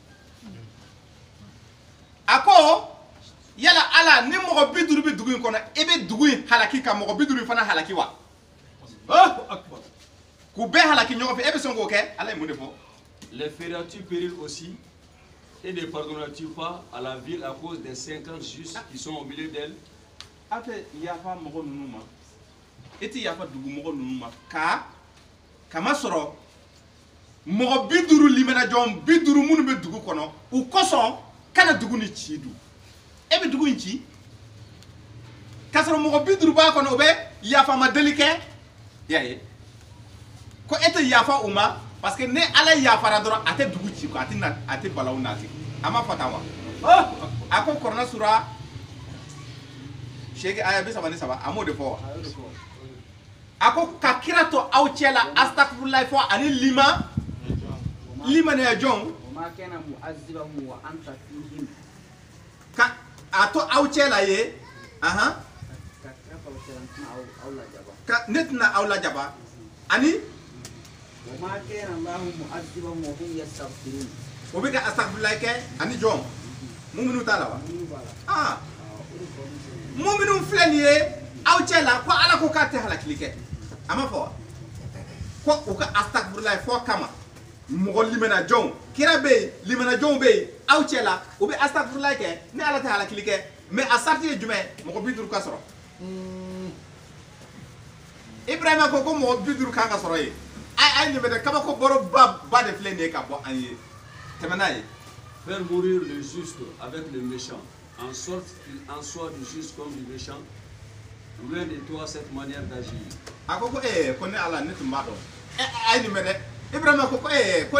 ako yala ala ni mogo biduru bi dugu kono ebe dugu halaki ka mogo biduru fana halaki wa akbar ku be halaki nyogo fe ebe songo ke ala mu defo les feras-tu périr aussi et ne pardonneras-tu pas à la ville à cause des 50 justes qui sont au milieu d'elle? Ate yafa mogo nunuma eti yafa dugu mogo nunuma kama soro mogo biduru limena jom biduru munu be dugu kono u koso kana dugu ni chidu ebe dugu nchi kasoro mogo biduru ba kono be yafa ma delike yaye ko ete yafa uma parce que ne ala yafa ra doro ate dugu chi ko ate balaw nati ama fatawa ako korna sura shege aya be sabani saba amo de fo ako kakirato awchela astaghfirullah fo ani lima ne jong ma kana mu'azzibahum wa anta fihim ka ato awchela ye ka netna awla jaba ani ma kana allah mu'azzibahum wa hum yastaghfirun obika astaghfirullah ke ani jong mu'minu talawa mu'minu flaniye awchela ko ala ko kate halakilike ama fo ko uka astaghfirullah fo kama mo limena jong kira be limena jong be awchela obi astaghfirullah ke ni ala ta halakilike mais asarti jume mo ko bidur ka soro Ibrahima ko mo bidur ka soro yi ay ni be kama ko boro ba de flene ka bo anye temenaye faire mourir le juste avec le méchant en sorte qu'il en soit du juste comme du méchant. Loin de toi cette manière d'agir. Akoko ko ne ala ne tumado ay ni mede Ibrahima ko ko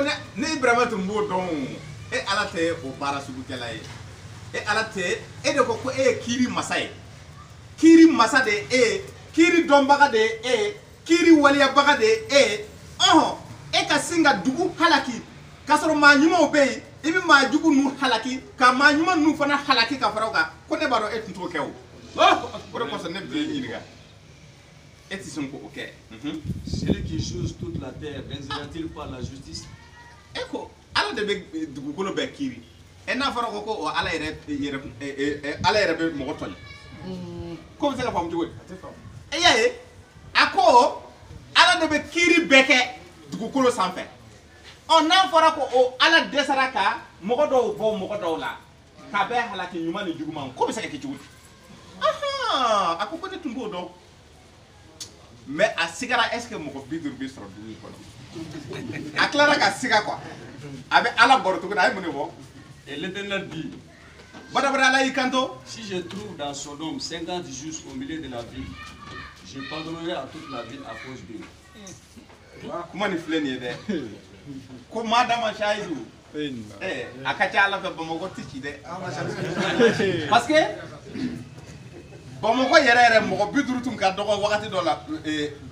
ne Ibrahima to mbo don ala te o bara sugu kala ala te de ko kiri masay kiri masa de kiri dombaga de kiri waliya baga de ka singa dugu halaki kasoro ma nyuma obey ibi ma jugu nu halaki ka ma nyuma nu fana halaki ka faroga ko ne baro tunto kew ko so ne be yiniga Celui qui juge toute la terre n'exerce-t-il pas la justice? Eko, ala de be dugukolo be kiri. Ena fara ko ala yere be mo tole. Ko se ka fam jogo. Ako ala de be kiri beke dugukolo sanfɛ. N'a fara ko ala desaraka mo do bo mo do la. Ka be halaki nyuma ni juguma ko be se ka ke jogo. Aha, ako ko de tungo do. Mais à cigara est-ce que mon bidur bi sera du ko a clara ka siga quoi avec ala borto ko ay mune bo et l'Éternel dit badabra la ikanto si je trouve dans Sodome 50 justes au milieu de la ville je pardonnerai à toute la ville à cause d'eux. Comment ni fleni de ko madama shaidu akacha ala fa bomo tiki de parce que Bamako yere mo biduru tun ka dogo wakati do la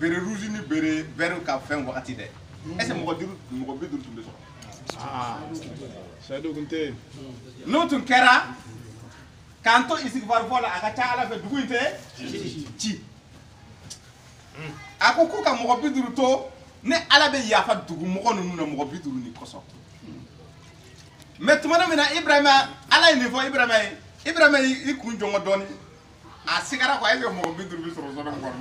bere rouge ni bere vert ka fin wakati de est-ce mo biduru tun de so Shaidu kunte no tun kera kanto isigfar fola aka ta ala fe dugu inte ci akoko ka mo biduru to ne ala be yafa dugu mo nunu na mo biduru ni koso mais tumana mina Ibrahima ala ni fo Ibrahima ikun jongo doni a sigara ko ay mo bidur bi soro soro ngor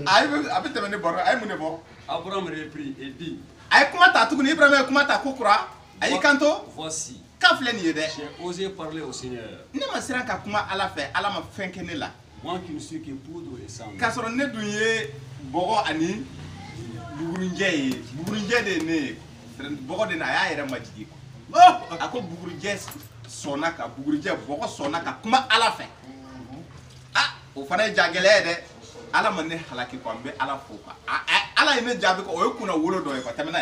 ay abete mene bor ay mune bo Abraham reprit et dit ay kuma ta tukuni Ibrahima kuma ta kokura ay kanto voici ka fleni yede j'ai osé parler au Seigneur ne ma siran ka kuma ala fe ala ma fenkene la moi qui ne suis que poudre et sang ka soro ne dunye bogo ani bugurunje de ne bogo de na ya yere majigi ko ako bugurunje sonaka bugurunje bogo sonaka kuma ala fe o fana jagele de ala manne halaki ko be ala foka ala ine jabe ko o kuna wolo do ko tamina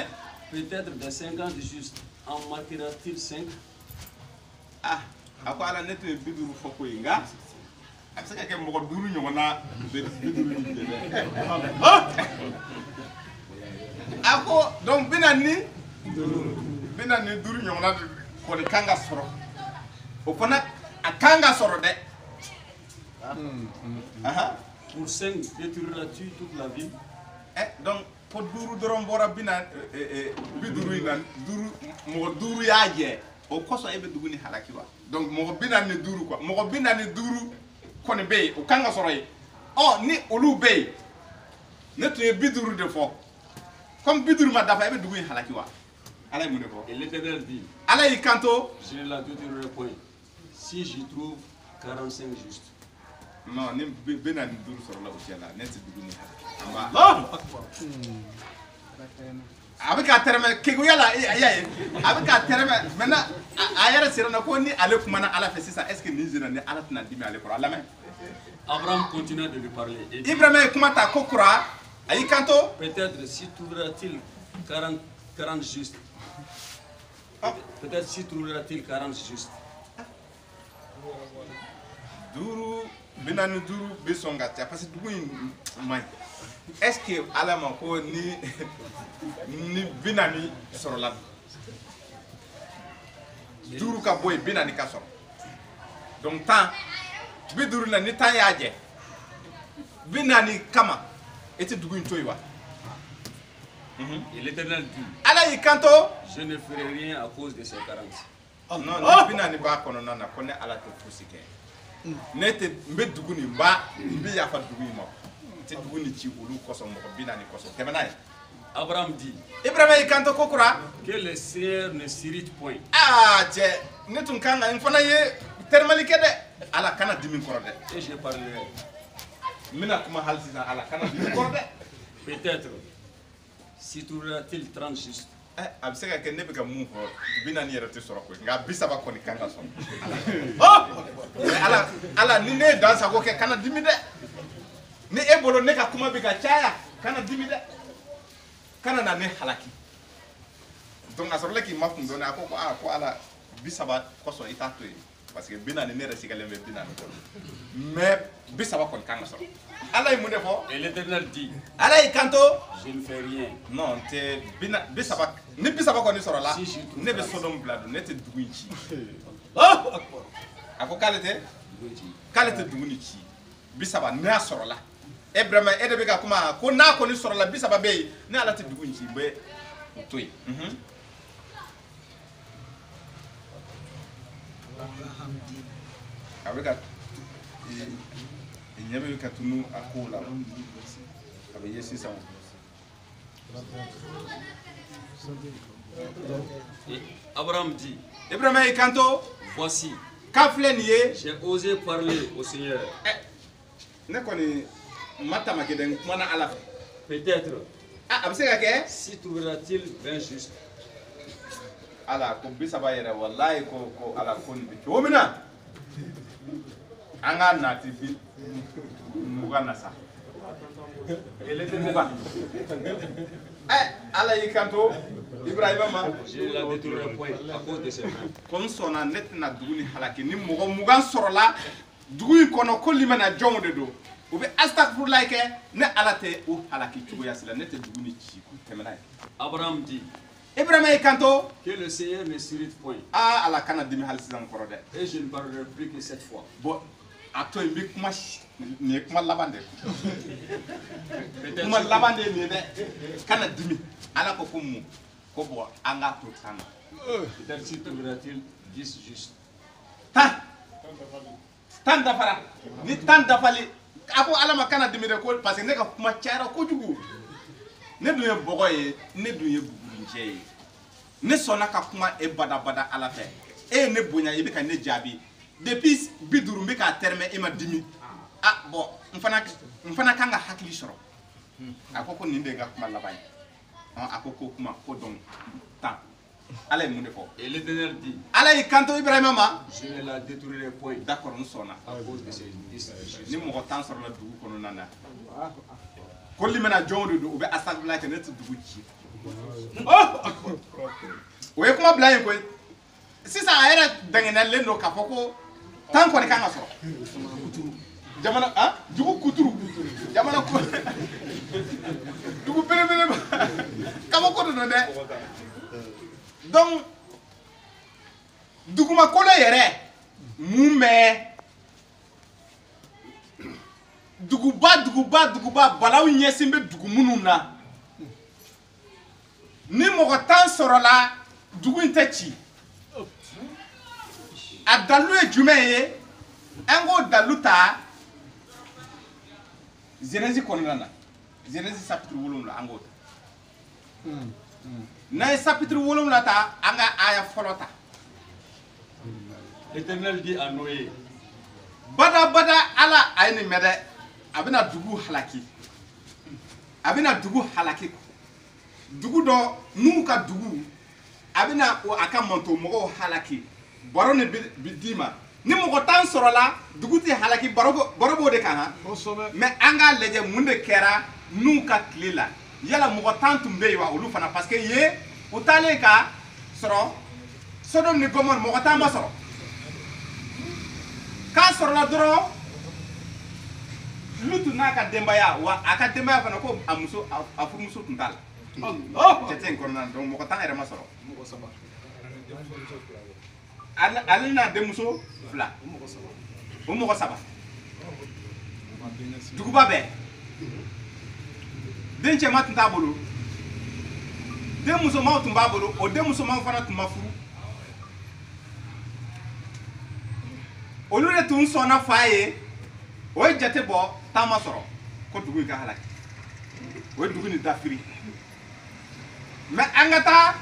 peut-être de 50 justes en marquera-t-il 5 ako ala neto biduru foko inga absaka ke mo duru nyona biduru ni ako donc binani duru nyona ko de kanga soro o fana akanga soro de pour 5 détruiras-tu toute la ville? Donc pour duru doron bora bina biduru inan duru mo duru yaje o koso ebe dugu ni halaki wa donc mo bina ni duru quoi mo bina ni duru koni be o kanga soroy ni olu be ne to biduru de fo comme biduru ma dafa ebe dugu ni halaki wa ala mu ne ko et l'Éternel dit ala ikanto je ne la détruirai point si j'y trouve 45 justes. Non, ne bena ni duru soro la usiala ne ti dugu ni avec a terme kego yala yaye avec a terme maintenant ayara sirana ko ni ale kuma na ala fe sisa est-ce que ni zina ni ala tana dimi ale ko ala men Abraham continua de lui parler et dit Ibrahim kuma ta kokura ayi kanto peut-être si trouvera-t-il 40 justes. Peut-être si trouvera-t-il 40 justes. Duru binani duru besonga tia parce que dugu mai est-ce que ala ma ko ni binani soro la duru ka boy binani ka soro donc temps bi duru na ni temps yaje binani kama ete dugu ntoyiwa Et l'Éternel dit ala yi kanto je ne ferai rien à cause de ces 40. non binani ba kono nana ko ne ala te fusike nete mbe dugu ni ba mbi ya fa dugu ma te dugu ni ci olu koso mo binani koso kemenay Abraham dit Ibrahim kanto kokura que le Seigneur ne s'irrite point. je netun kanga en fana ye termali kede ala kana dimin korode Et je parlerai. mina kuma halsina ala kana dimin korode Peut-être si trouvera-t-il 30 justes. abiseka ke ne be ka mun ko binani yere te soro ko nga bisaba ko ni kanga so ala ni ne dansa ko ke kana dimi de ni ebolo ne ka kuma be ka chaya kana dimi de kana na ne halaki donc a sɔrɔla k'i ma kun dɔɔni a ko ko ala 30 kɔsɔn i t'a to yen parce que 40 ne yɛrɛ sigalen bɛ 40 kɔnɔ mais 30 kɔni kan ka sɔrɔ ala ye mun de fɔ Et l'Éternel dit, ala y'i kanto je ne fais rien. non tɛ 30 ni 30 kɔni sɔrɔla Si, si, ne bɛ Sodome bila don ne tɛ dugu in ci Oh, akbar. a ko k'ale tɛ dugu ni ci 30 ne y'a sɔrɔla e Ibrahima e de bɛ ka kuma ko n'a kɔni sɔrɔla 30 bɛ yen ne ala tɛ dugu in ci bɛ o to yen a bɛ ka ɲɛ bɛ ka tunu a kow la a bɛ ye sisan Et Abraham dit, Ibrahima y'i kanto voici, k'a filɛ nin ye j'ai osé parler au Seigneur. ne kɔni ma tamakɛ dɛ n kumana ala fɛ Peut-être, a bɛ se ka kɛ s'y trouvera-t-il 20 justes. ala ko 30 yɛrɛ walayi ko ala ko nin bɛ cogo min na an k'a nati bi 20 na sa 20 ala y'i kanto Ibrahima ma Je ne la détruirai point à cause de ses mains. ko n sɔnna ne tɛna dugu ni halaki ni mɔgɔ 20 sɔrɔla dugu in kɔnɔ ko limana jɔnw de don u bɛ astagfirulayi kɛ ne ala tɛ o halaki cogoya si la ne tɛ dugu ni ci tɛmɛna ye Abraham dit, Ibrahima y'i kanto que le Seigneur ne s'irrite point. ala kana dimi hali sisan kɔrɔ dɛ Et je ne parlerai plus que cette fois. bon a to yen n bɛ kuma nin ye kuma laban de ye kuma laban de ye nin ye dɛ kana dimi ala ko mun ko bon an k'a to tan na Peut-être s'y trouvera-t-il 10 justes. tan dafara ni tan dafali a ko ala ma kana dimi dɛ ko parce que ne ka kuma cayara kojugu ne dun ye bɔgɔ ye ne dun ye bugurijɛ ye ne sɔnna ka kuma e badabada ala fɛ e ye ne bonya i bɛ ka ne jaabi depuis 50 n bɛ k'a tɛrɛmɛ e ma dimi bon n fana kan ka hakili sɔrɔ a ko nin de ye n ka kuma laban ye a ko kuma ko donc tan ala ye mun de fɔ Et l'Éternel dit, ala y'i kanto Ibrahima ma je ne la détruirai point d'accord n sɔnna à cause de ses 10 justes. ni mɔgɔ 10 sɔrɔla dugu kɔnɔna na ko limana jɔnw de don u bɛ asagfirula kɛ ne tɛ dugu ci o ye kuma bila yen koyi sisan a yɛrɛ dangɛnɛlen don k'a fɔ ko 10 kɔni kan ka sɔrɔ jamana dugu kuturu jamana dugu belebele kabako de don dɛ donc dugumakolo yɛrɛ mun bɛ duguba balaw ɲɛsin bɛ dugu minnu na ni mɔgɔ 10 sɔrɔla dugu in tɛ ci a dalu ye jumɛn ye an k'o dalu ta Genèse kɔnɔna na Genèse chapitre 7 an k'o ta n'a ye chapitre 7 ta an ka aya fɔlɔ ta L'Éternel dit à Noé, bada ala a ye nin mɛn dɛ a bɛna dugu halaki dugu dɔ n'u ka dugu a bɛna a ka manto mɔgɔw halaki baro ni bi d'i ma ni mɔgɔ 10 sɔrɔla dugu tɛ halaki baro b'o de kan han mais an k'a lajɛ mun de kɛra n'u ka tile la yala mɔgɔ 10 tun bɛ yen wa olu fana parce que ye u taalen ka sɔrɔ Sodome ni Gomorrhe mɔgɔ 10 ma sɔrɔ k'a sɔrɔla dɔrɔn Lutu n'a ka denbaya wa a ka denbaya fana ko a furumuso tun t'a la cɛ in kɔnɔna na donc mɔgɔ 10 yɛrɛ ma sɔrɔ ale n'a denmuso 2 o mɔgɔ 3 duguba bɛɛ den cɛman tun t'a bolo den musomanw tun b'a bolo o den musomanw fana tun ma furu olu de tun sɔnna fa ye o ye jate bɔ 10 ma sɔrɔ ko dugu in ka halaki o ye dugu ni dafiri mais an ka taa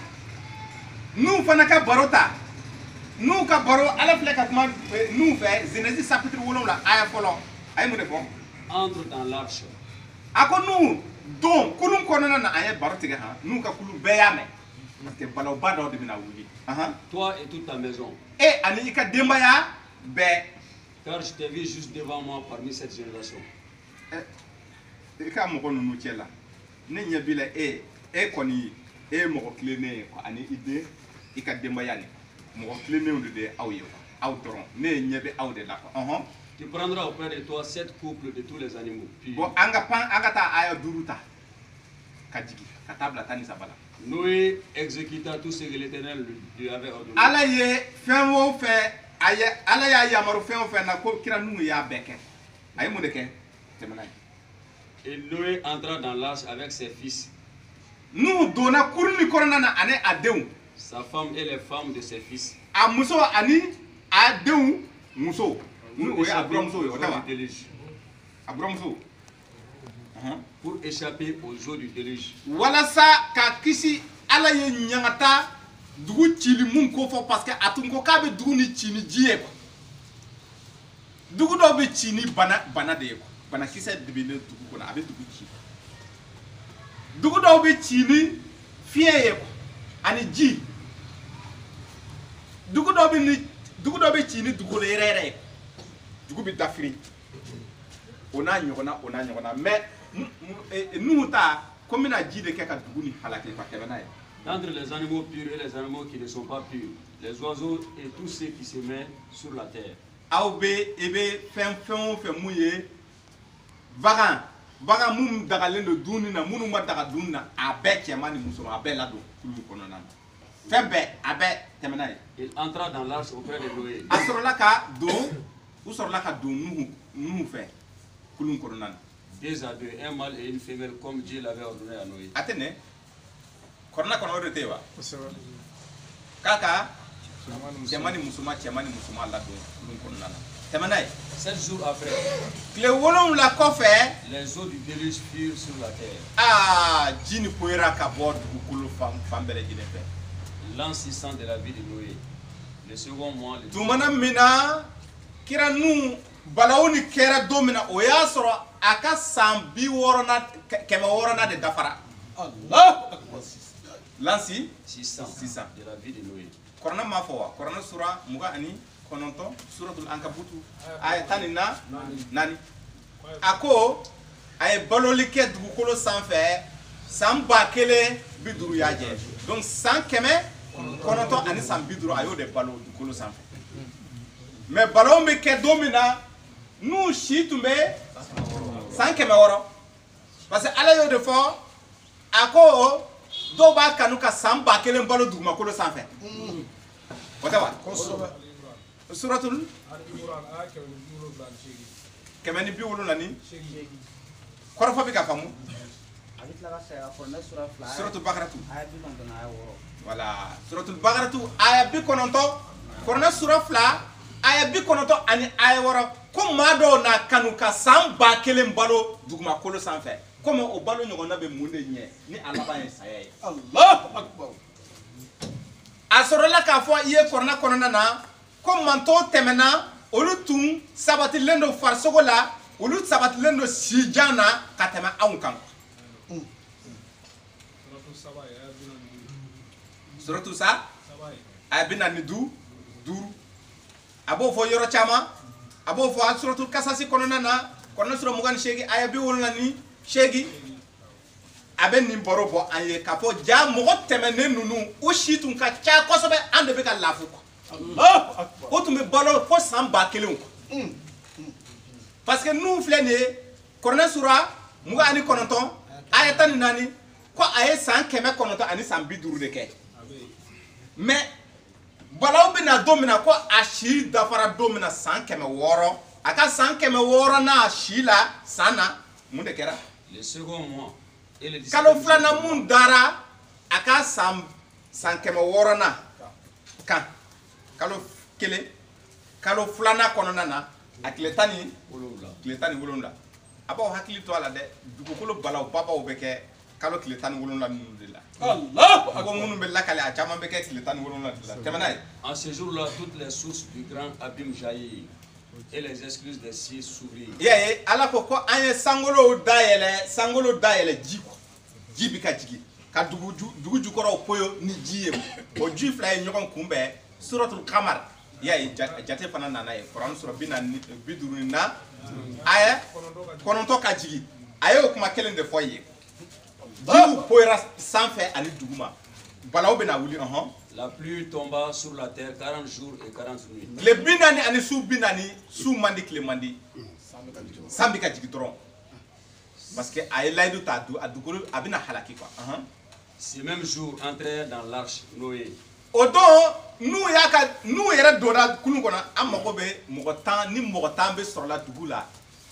n'u fana ka baro ta n'u ka baro ala filɛ ka kuma n'u fɛ Genèse chapitre 7 aya fɔlɔ a ye mun de fɔ entre dans l'arche. a ko n'u don kulun kɔnɔna na a ye baro tigɛ han n'u ka kulu bɛɛ y'a mɛn parce que balawba dɔw de bɛna wuli Toi et toute ta maison. ani i ka denbaya bɛɛ Car je t'ai vu juste devant moi parmi cette génération. i ka mɔgɔ ninnu cɛ la ne ɲɛ b'i la e koni e mo klene ko ani ide ika demaya ni mo klene on de awyo awdoron ne nyebe awde la ko tu prendras auprès de toi 7 couples de tous les animaux bon anga ta aya duruta kajigi katabla tani sabala Noé exécuta tout ce que l'Éternel lui avait ordonné. Ala ye fen wo fe aye ala ya yamaru fen wo fe na ko kira nu ya beke ayi mu de ke temana. Et Noé entra dans l'arche avec ses fils, Nu dona kurni korona na ane adeu sa femme et les femmes de ses fils. a muso ani adeu muso nu o ya échapper abro muso aux yo eaux tawa du déluge. abro muso Pour échapper aux eaux du déluge. wala sa ka kisi ala ye nyangata dugu chili mun ko fo parce que atunko ka be dugu ni chini jiye ko dugu do be chini bana de ko bana kisa de be dugu ko na abe dugu chi dugu do be chini fiye ko ani ji dugu do be chini dugu le rere dugu bi dafiri ona nyogona mais nous ta comme na ji de keka dugu ni halake pa kebana ya. Entre les animaux purs et les animaux qui ne sont pas purs, les oiseaux et tous ceux qui se mettent sur la terre. Aube ebe fem mouye vagan mum daga lendo duni na munu ma daga dunna abe kemani musoma abe lado kulu konona fembe abe temena. Il entra dans l'arche auprès de Noé. Asorola ka do nuhu fe kulu konona. 2 à 2, un mâle et une femelle comme Dieu l'avait ordonné à Noé. Atene korona kono de tewa kaka chemani musuma lado kulu konona. Temena 7 jours après, le wolon la kofe les eaux du déluge furent sur la terre. Ah, jini poera ka bod bukulu fambele jine fe. L'an 600 de la vie de Noé. Le second mois, le Tumana mina kira nu balawni kera domina oya soro aka sambi worona kema worona de dafara. Allah akbar. Lansi 600 de la vie de Noé. Korona mafawa, korona sura muga ani kononto suratul ankabutu ay tanina nani ako ay baloli ke dugukolo sanfɛ san ba kelen bi duuru y'a jɛ donc san kɛmɛ kɔnɔntɔn ani san bi duuru a y'o de balo dugukolo sanfɛ mais balo bɛ kɛ don min na n'u si tun bɛ san kɛmɛ wɔɔrɔ parce que ala y'o de fɔ a ko dɔw b'a kanu ka san ba kelen balo dugumakolo sanfɛ o tɛ wa. Suratul kemeni bi wolo nani korofo bi ka famu suratul bakaratu voilà suratul bakaratu aya bi kononto korona sura fla aya bi kononto ani aya woro ko mado na kanu ka san ba kelen balo duguma kolo sanfɛ comme o balo nyogona be munde nye ni alaba ye saya Allahu akbar asorola ka fo iye korona konona na ko manto temena olu tun sabatilen do farsogo la olu sabatilen do sijana ka tɛmɛ anw kan suratu sa ay binani duru abo fo yoro chama abo fo suratu kasasi konona na kono sura mugan shegi ay bi wolani shegi aben ni borobo anye ka fo ja mo temene nunu o shitun ka cha kosobe ande be ka lafu ko Allah akbar o tun be balo fo san ba kelen ko parce que nous flene korona sura muga ani kononton ayatan nani ko aye san keme kononton ani san biduru de ke mais balaw bina domina ko ashi dafara domina san keme woro aka san keme woro na ashila sana munde kera le second mois et le kalo flana mun dara aka san keme woro na kan kalo kele kalo flana konona na akletani wolonda aba hakili to ala de dugukolo balaw baba o beke kalo kletani wolonda nudila Allah ako munu be lakale a chama beke kletani wolonda dila temanay en ce jour-là toutes les sources du grand abîme jaillirent et les excuses des cieux s'ouvrirent ye ala ko anye sangolo dayele jibi ka jigi ka dugu jukoro poyo ni jiye o ju fly nyogon kumbe suratul qamar ye jate fana nana ye Quran sura biduru na aya kononto ka jigi ayo kuma kelen de foye La pluie tomba sur la terre 40 jours et 40 nuits. Le binani ani su binani su mandi kile mandi. Sambi ka jigi dron. Parce que ay laydu ta du adugulu abina halaki quoi. Ces mêmes jours entrèrent dans l'arche Noé. Odo nous yaka nous yere dora kunu kona amako be mogotan ni mogotan be sur la dugula.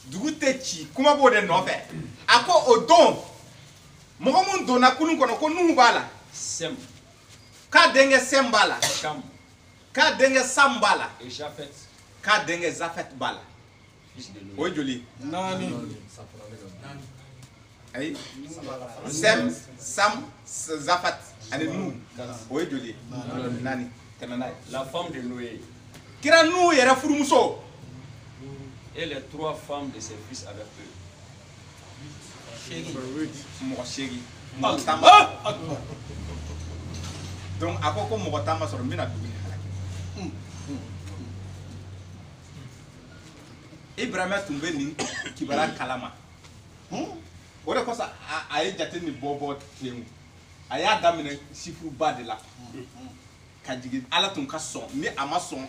Dugu te ci kuma bo de no fe. Ako odo mogo mun dona kunu kono ko nu bala. Sem. Ka denge sembala. Cham. Ka denge sambala. Et Japhet. Ka denge Zafet bala. Fils de Noé. Oye joli. Nani. Ayi. Sem, Sam, Zafat. Ani nu. Oye joli. Nani. Tenanai. La femme de Noé Kira nu yere furumuso. et les 3 femmes de ses fils avec eux. Mo shegi. Donc akoko mo tama soro mina dugu halaki. Ibrahima tumbe ni kibara kalama. Ore ko sa ay jate ni bobo temu. Aya damine sifru ba de la. Kajigi ala tun ka son ni ama son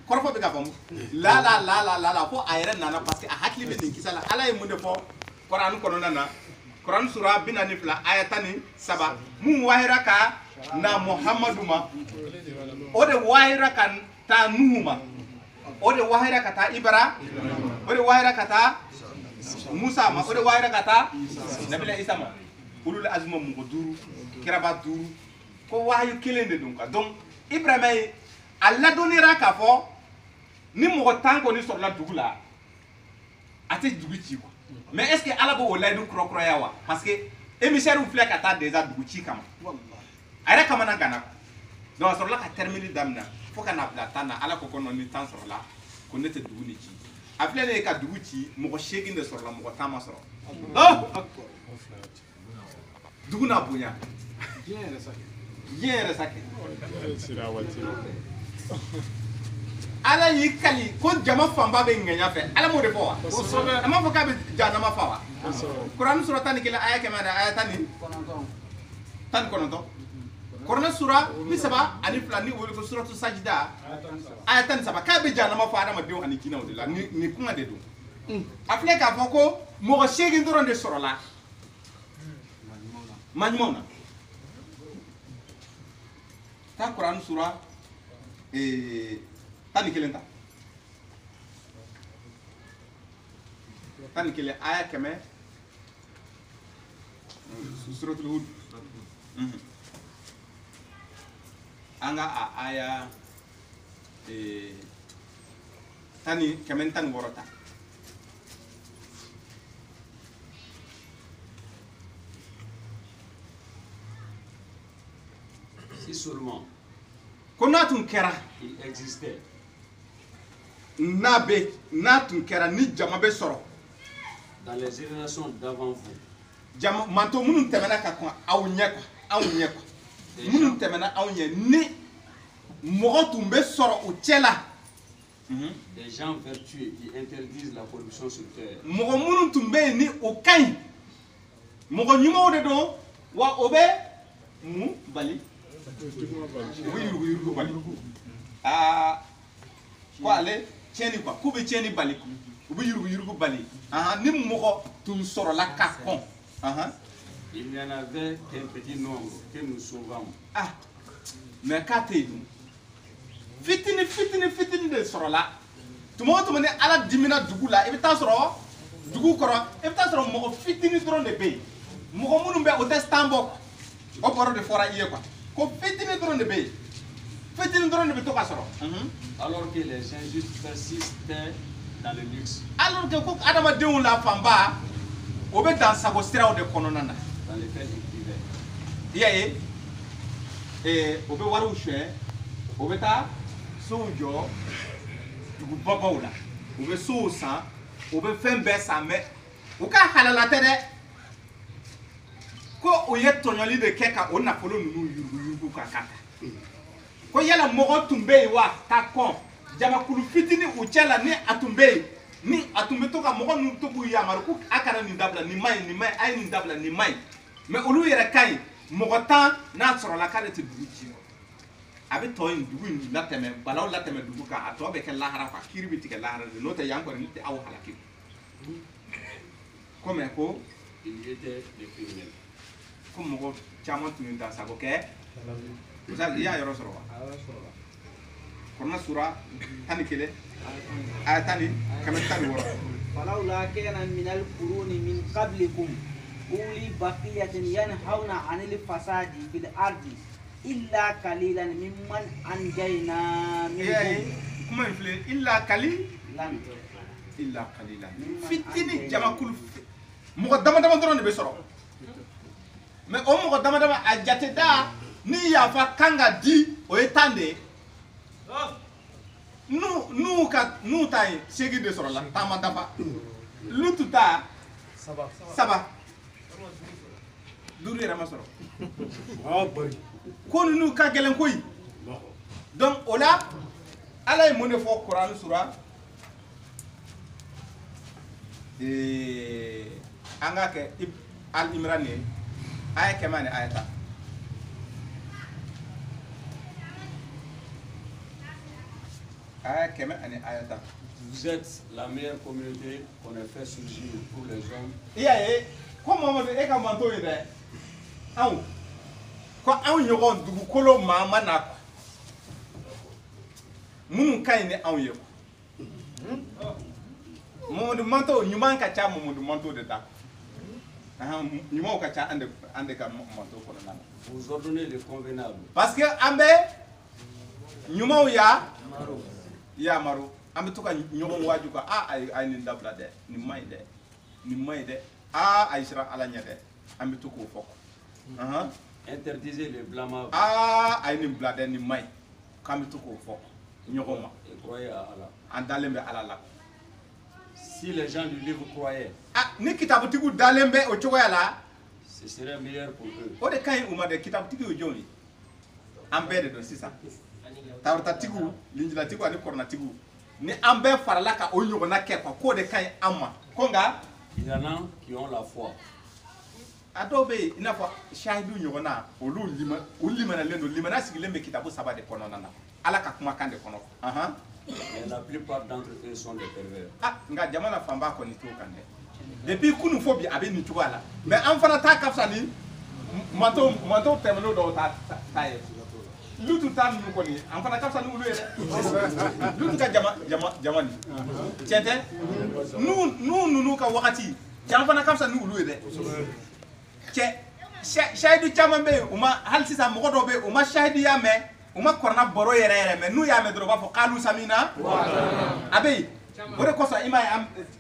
korofo be ka fam la ko ayere nana parce que a hakli be ni kisala ala e munde fo Quran kono nana Quran sura binani fla ayatani saba mu wahira ka na Muhammaduma ode wahira kan ta nuhuma ode wahira ka ta Ibra ode wahira ka ta Musa ma ode wahira ka ta Nabila Isa ma ulul azma mu ko duru kiraba duru ko wahyu kelende dum ka donc Ibrahima Allah donnera ka fo ni mo tanko ni sur la dugula ate duguci quoi mais est-ce que Allah bo lay du krokroya wa parce que émissaire ou flek ata déjà duguci kama ara kama na gana donc sur la ka terminer damna faut kana bla tana ala ko kono ni tan sur la ko nete duguni ci afle ne ka duguci mo ko shegin de sur la mo ko tama sur duguna bunya yere sake ala yi kali ko jama famba be ngenya fe ala mo de fo wa ama fo ka be janama fa wa Quran sura tan kila aya kema da aya tani tan kono to Quran sura mi saba ani flani wol ko suratu sajda aya tan saba ka be janama fa da ma de ani kina de la ni kuma de do afle ka fo ko mo ko shegi ndoron de soro la majmona ta Quran sura tani kelen aya keme suratul hud anga aya tani kemen tan worota Si seulement konatun kera il existait natun kera ni jama be soro dans les générations d'avant vous jama manto munun temena ka ko aw nyeko munun temena aw nye ni mo tumbe soro u cela des gens vertueux qui interdisent la corruption sur terre. Mo munun tumbe ni o kan mo nyumo de do wa obe mu bali oui bali quoi ale tieni quoi kube tieni bali ubi yurgu bali ni mo tun soro la ka kon il n'y en avait qu'un petit nombre que nous sauvâmes. Mais quand tu fitini de soro la tumo ni ala dimina dugu la e bita soro dugu koro e bita soro mo fitini dron de be mo munu be o testambo o poro de fora iye quoi ko fitini dron de be to ka soro Alors que les gens juste persistaient dans le luxe. Alors que ko adama deun la famba o be dans sa gostira o de kononana dans lequel ils vivaient. Yeah, o be waru hwe o be ta sojo dugu baba la o be so sa o be fen be sa me o ka halala tere ko o ye tonyoli de keka o na polo nunu yugu ka kata ko yala mogo tumbe wa ta kon jama kulu fitini o chela ni atumbe to ka mogo nu to bu ya maru ko akara ni dabla ni mai ay ni dabla ni mai mais olu yɛrɛ ka ɲi mɔgɔ 10 n'a sɔrɔla k'ale tɛ dugu ci a bɛ tɔ in dugu in latɛmɛ balaw latɛmɛ dugu kan a tɔ bɛ kɛ lahara quoi kiiri bɛ tigɛ lahara de n'o tɛ yan kɔni tɛ aw halaki comme ko il y était des criminels. ko mɔgɔ caman tun ye da sago kɛ misali i y'a yɔrɔ sɔrɔ wa kɔnɔna sura 11 aya 10 kɛmɛ 16 فلولا كان من القرون من قبلكم أولي بقية ينهون عن الفساد في الأرض إلا قليلا ممن أنجينا منهم. kuma in filɛ illa qalila fitini jamakulu mɔgɔ dama dama dɔrɔn de bɛ sɔrɔ mais o mɔgɔ dama dama a jate da ni yafa kan ka di o ye 10 de ye n'u ta ye 8 de sɔrɔla taama dafa lutu ta 7 5 yɛrɛ ma sɔrɔ ko ninnu ka gɛlɛn koyi donc o la ala ye mun de fɔ kuran sura an ka kɛ al imran ye aya kɛmɛ ani aya 10 aya kɛmɛ ani aya 10 Vous êtes la meilleure communauté qu'on ait fait surgir pour les hommes. i y'a ye ko Mamadu e ka manto ye dɛ anw ko anw ɲɔgɔn dugukolo maa ma na minnu ka ɲi ni anw ye Mamadu manto ɲuman ka ca Mamadu manto de ta ɲumanw ka ca an de ka manto kɔnɔna na Vous ordonnez le convenable. parce que an bɛ ɲumanw yamaru an bɛ to ka ɲɔgɔn waaju kan a ye nin dabila dɛ nin ma ɲi dɛ a ye siran ala ɲɛ dɛ an bɛ to k'o fɔ Interdisez les blâmables. a ye nin bila dɛ nin ma ɲi k'an bɛ to k'o fɔ ɲɔgɔn ma Et croyez à Allah. an dalen bɛ ala la Si les gens du livre croyaient, ni kitabutigiw dalen bɛ o cogoya la ce serait meilleur pour eux. o de ka ɲi u ma dɛ kitabutigi ye jɔnw ye an bɛɛ de don sisan tawaratigiw linjilatigiw ani kɔrɔnatigiw ni an bɛɛ farala ka o ɲɔgɔnna kɛ quoi k'o de ka ɲi an ma ko nka Il y en a qui ont la foi. a dɔw bɛ yen i n'a fɔ sahidu ɲɔgɔnna olu limanalen don limana sigilen bɛ kitabu 3 de kɔnɔna na ala ka kumakan de kɔnɔ Mais la plupart d'entre eux sont des pervers. nka jamana fanba kɔni t'o kan dɛ depuis kunun fo bi a bɛ nin cogoya la mais an fana ta ka fisa ni manto tɛmɛnen dɔw ta ye lutu ta ninnu kɔni an fana ka fisa ni olu ye dɛ lutu ka jama ni tiɲɛ tɛ n'u ninnu ka wagati an fana ka fisa ni olu ye dɛ cɛ sahidu caman bɛ yen u ma hali sisan mɔgɔ dɔw bɛ yen u ma sahidiya mɛn u ma kɔrɔna baro yɛrɛ mɛn n'u y'a mɛn dɔrɔn u b'a fɔ k'alu samina a bɛ yen o de kosɔn i m'a ye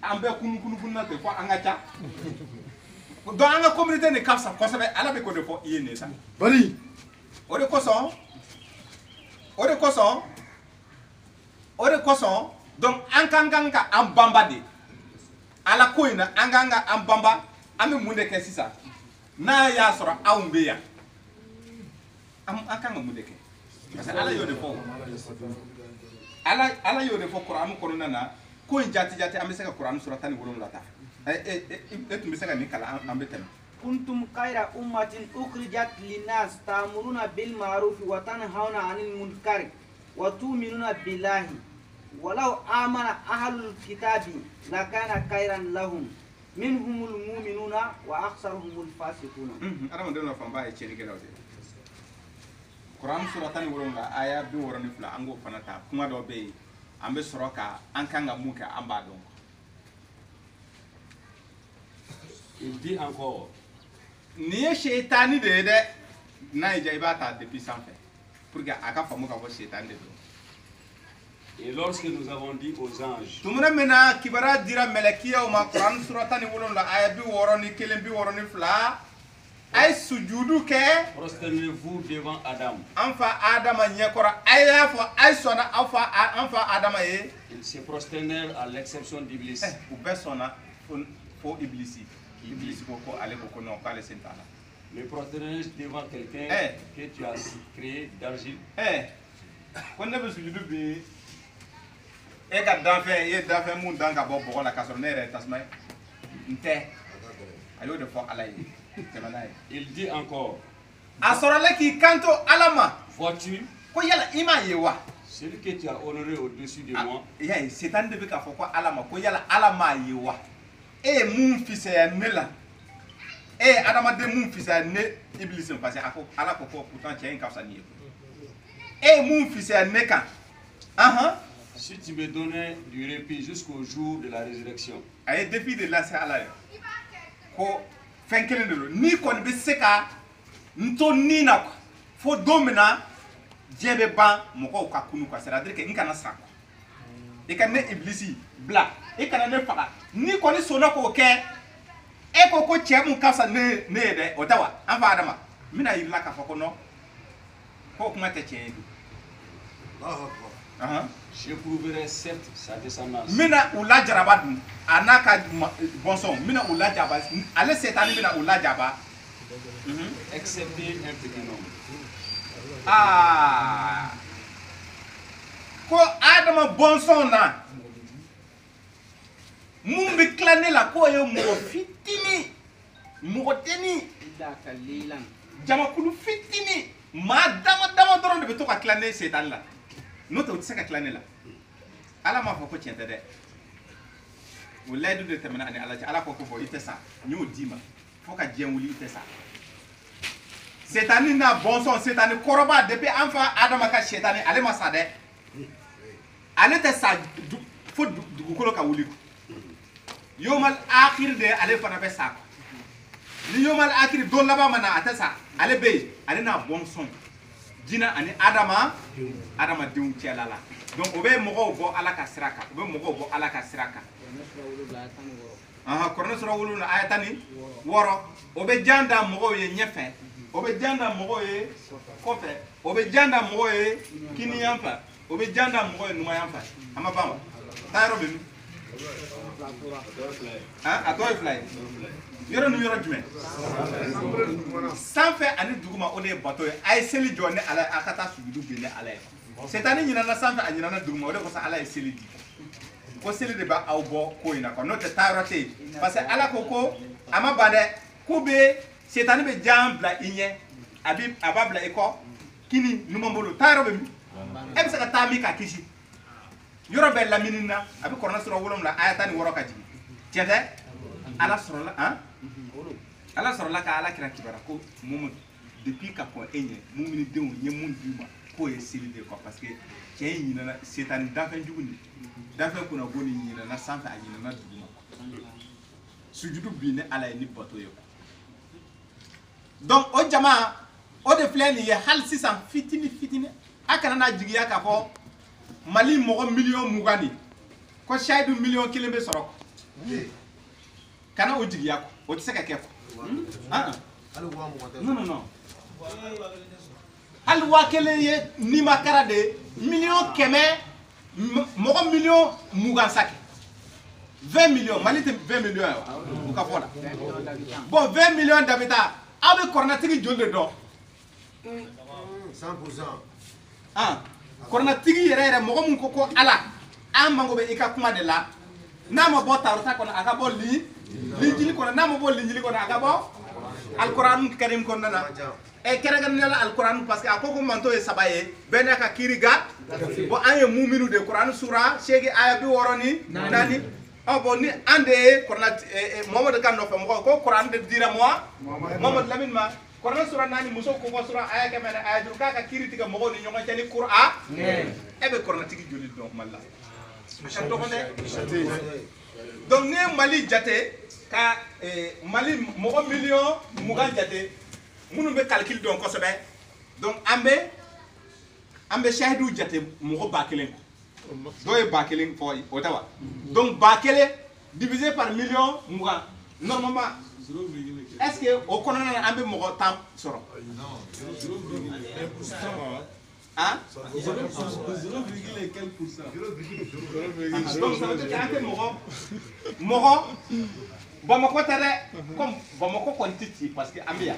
an bɛɛ kunun ten fo an ka ca donc an ka communauté de ka fisa kosɛbɛ ala bɛ k'o de fɔ i ye nin sa bari o de kosɔn donc an kan ka an banba de ala ko in na an kan ka an banba an bɛ mun de kɛ sisan n'a y'a sɔrɔ anw bɛ yan an kan ka mun de kɛ parce que ala y'o de fɔ ala y'o de fɔ kuran kɔnɔna na ko in jati an bɛ se ka kuran sura 17 ta e tun bɛ se ka nin kalan an bɛ tɛmɛ كنتم خير أمة أخرجت للناس تأمرون بالمعروف وتنهون عن المنكر وتؤمنون بالله ولو آمن أهل الكتاب لكان خيرا لهم منهم المؤمنون وأكثرهم الفاسقون. أنا ما دون فهم باي تشيني كده وده. Quran surah 17 aya 22 ango fanata kuma do be ambe soroka ankanga muka amba donc. Il dit encore. Ni shaitani de na ijaibata depuis sans fait. Pour que aka famu ka shaitani de. Et lorsque nous avons dit aux anges, tumuna mena kibara dira melekiya o ma Quran surah 17 aya 22 ni kelen 22 fla ay sujudu ke prosternez-vous devant Adam. Anfa Adama nyekora aya fo ay sona anfa Adama ye Ils se prosternèrent à l'exception d'Iblis. Ou persona fo iblisi. Iblis ko ale ko non pas le sentana. Me prosterner devant quelqu'un que tu as créé d'argile. Quand ne be sujudu bi e ka danfɛ mun dan ka bɔ bɔgɔ la ka sɔrɔ ne yɛrɛ tasuma nte ayo de fɔ ala ye Il dit encore. Vois-tu? Celui que tu as honoré au-dessus de moi. Si tu me donnais du répit jusqu'au jour de la résurrection. C'est-à-dire que kana sa e ka ne iblisi bla e kana ne faga ni ko ni sona ko ke e ko ko che mun kasa ne de o tawa an fa adama mina yirla ka fa ko no ko kuma te che du je prouverai certes sa descendance. Mina ula jaraba dun anaka bonson mina ula jaba ale setani mina ula jaba excepté un petit nombre. Ko adama bonson na mun bi claner la ko yo mo fitini mo teni da kalilan jama kulu fitini ma dama doron de to ka claner setan la no to tsaka claner la ala ma ko tiente de wallahi du de tamana ani ala ko fo itesa nyu dima fo ka jemuli itesa setani na bonson setani koroba depuis enfant adama ka setani ale ma sa de ale te sa fo dugukolo ka wuli yomal akhir de ale fana be sa ni yomal akhir do laba mana atasa ale be ale na bonson dina ani adama diun tialala donc obe mogo bo ala ka siraka obe mogo bo ala ka siraka korna sura wulu na ayatani woro obe janda mogo ye nyefe obe janda mogo ye kofe obe janda mogo ye kini yamfa obe janda mogo ye numa yamfa ama bamba tayro be atoy fly yoro nu yoro jume sans faire ani duguma o de bato ay seli jone ala akata sujudu bele ala cette année nyina na sans faire nyina na duguma o de ko sa ala seli di ko seli de ba awbo ko ina ko note tayrote parce que ala koko ama bade ko be cette année be jambla inye abi ababla eko kini numambolo tayro be e be saka tami ka kishi yoro be laminina abi korna sura wolom la ayatani woro ka jigi tiende ala sura la ala sura la ka ala kira kibara ko mum depuis ka ko enye mumini dewu nye mun duma ko e silide ko parce que tiens yina na setani dafen jugundi dafen kuna goni yina na sanfa yina na duma sujudu bi ne ala ni bato yo donc o jama o de fleni ye hal 600 fitini akana na jigiya ka fo Mali mogo million mugani ko shaidu million kilembe sorok kana o jigiya ko o tseka keko non hal wakele ye ni makara de million keme mogo million mugan saki 20 millions Mali te 20 millions ou ka fola bon 20 millions d'habitants avec cornatigi jolde do 100% korna tigi yere mogo mun ko ala amango be ika kuma de la na ma bo tarota kono aga bo li jili kono na ma bo li jili kono aga bo alquran karim kono na e kere gan la alquran parce que akoko manto e sabaye bena ka kiriga bo anye muminu de quran sura shegi aya bi woroni nani o bo ni ande korna mohammed kan no fa mo ko quran de dira moi mohammed lamin ma korna sura nani muso ko sura aya ke mena aya jur ka kiritiga mo ni nyonga tani qur'an ebe korna tigi joli do malla donc ne mali jate ka mali mo million mugan jate munu be calcul donc ko sobe donc ambe shahidu jate mo bakelen do e bakelen fo o tawa donc bakele divisé par million mugan normalement est-ce que au connaît un peu mon temps sort non 0,1% hein 0,1 quel pourcent 0,1 donc ça veut dire que mogo Bamako tare comme Bamako quantité parce que ambia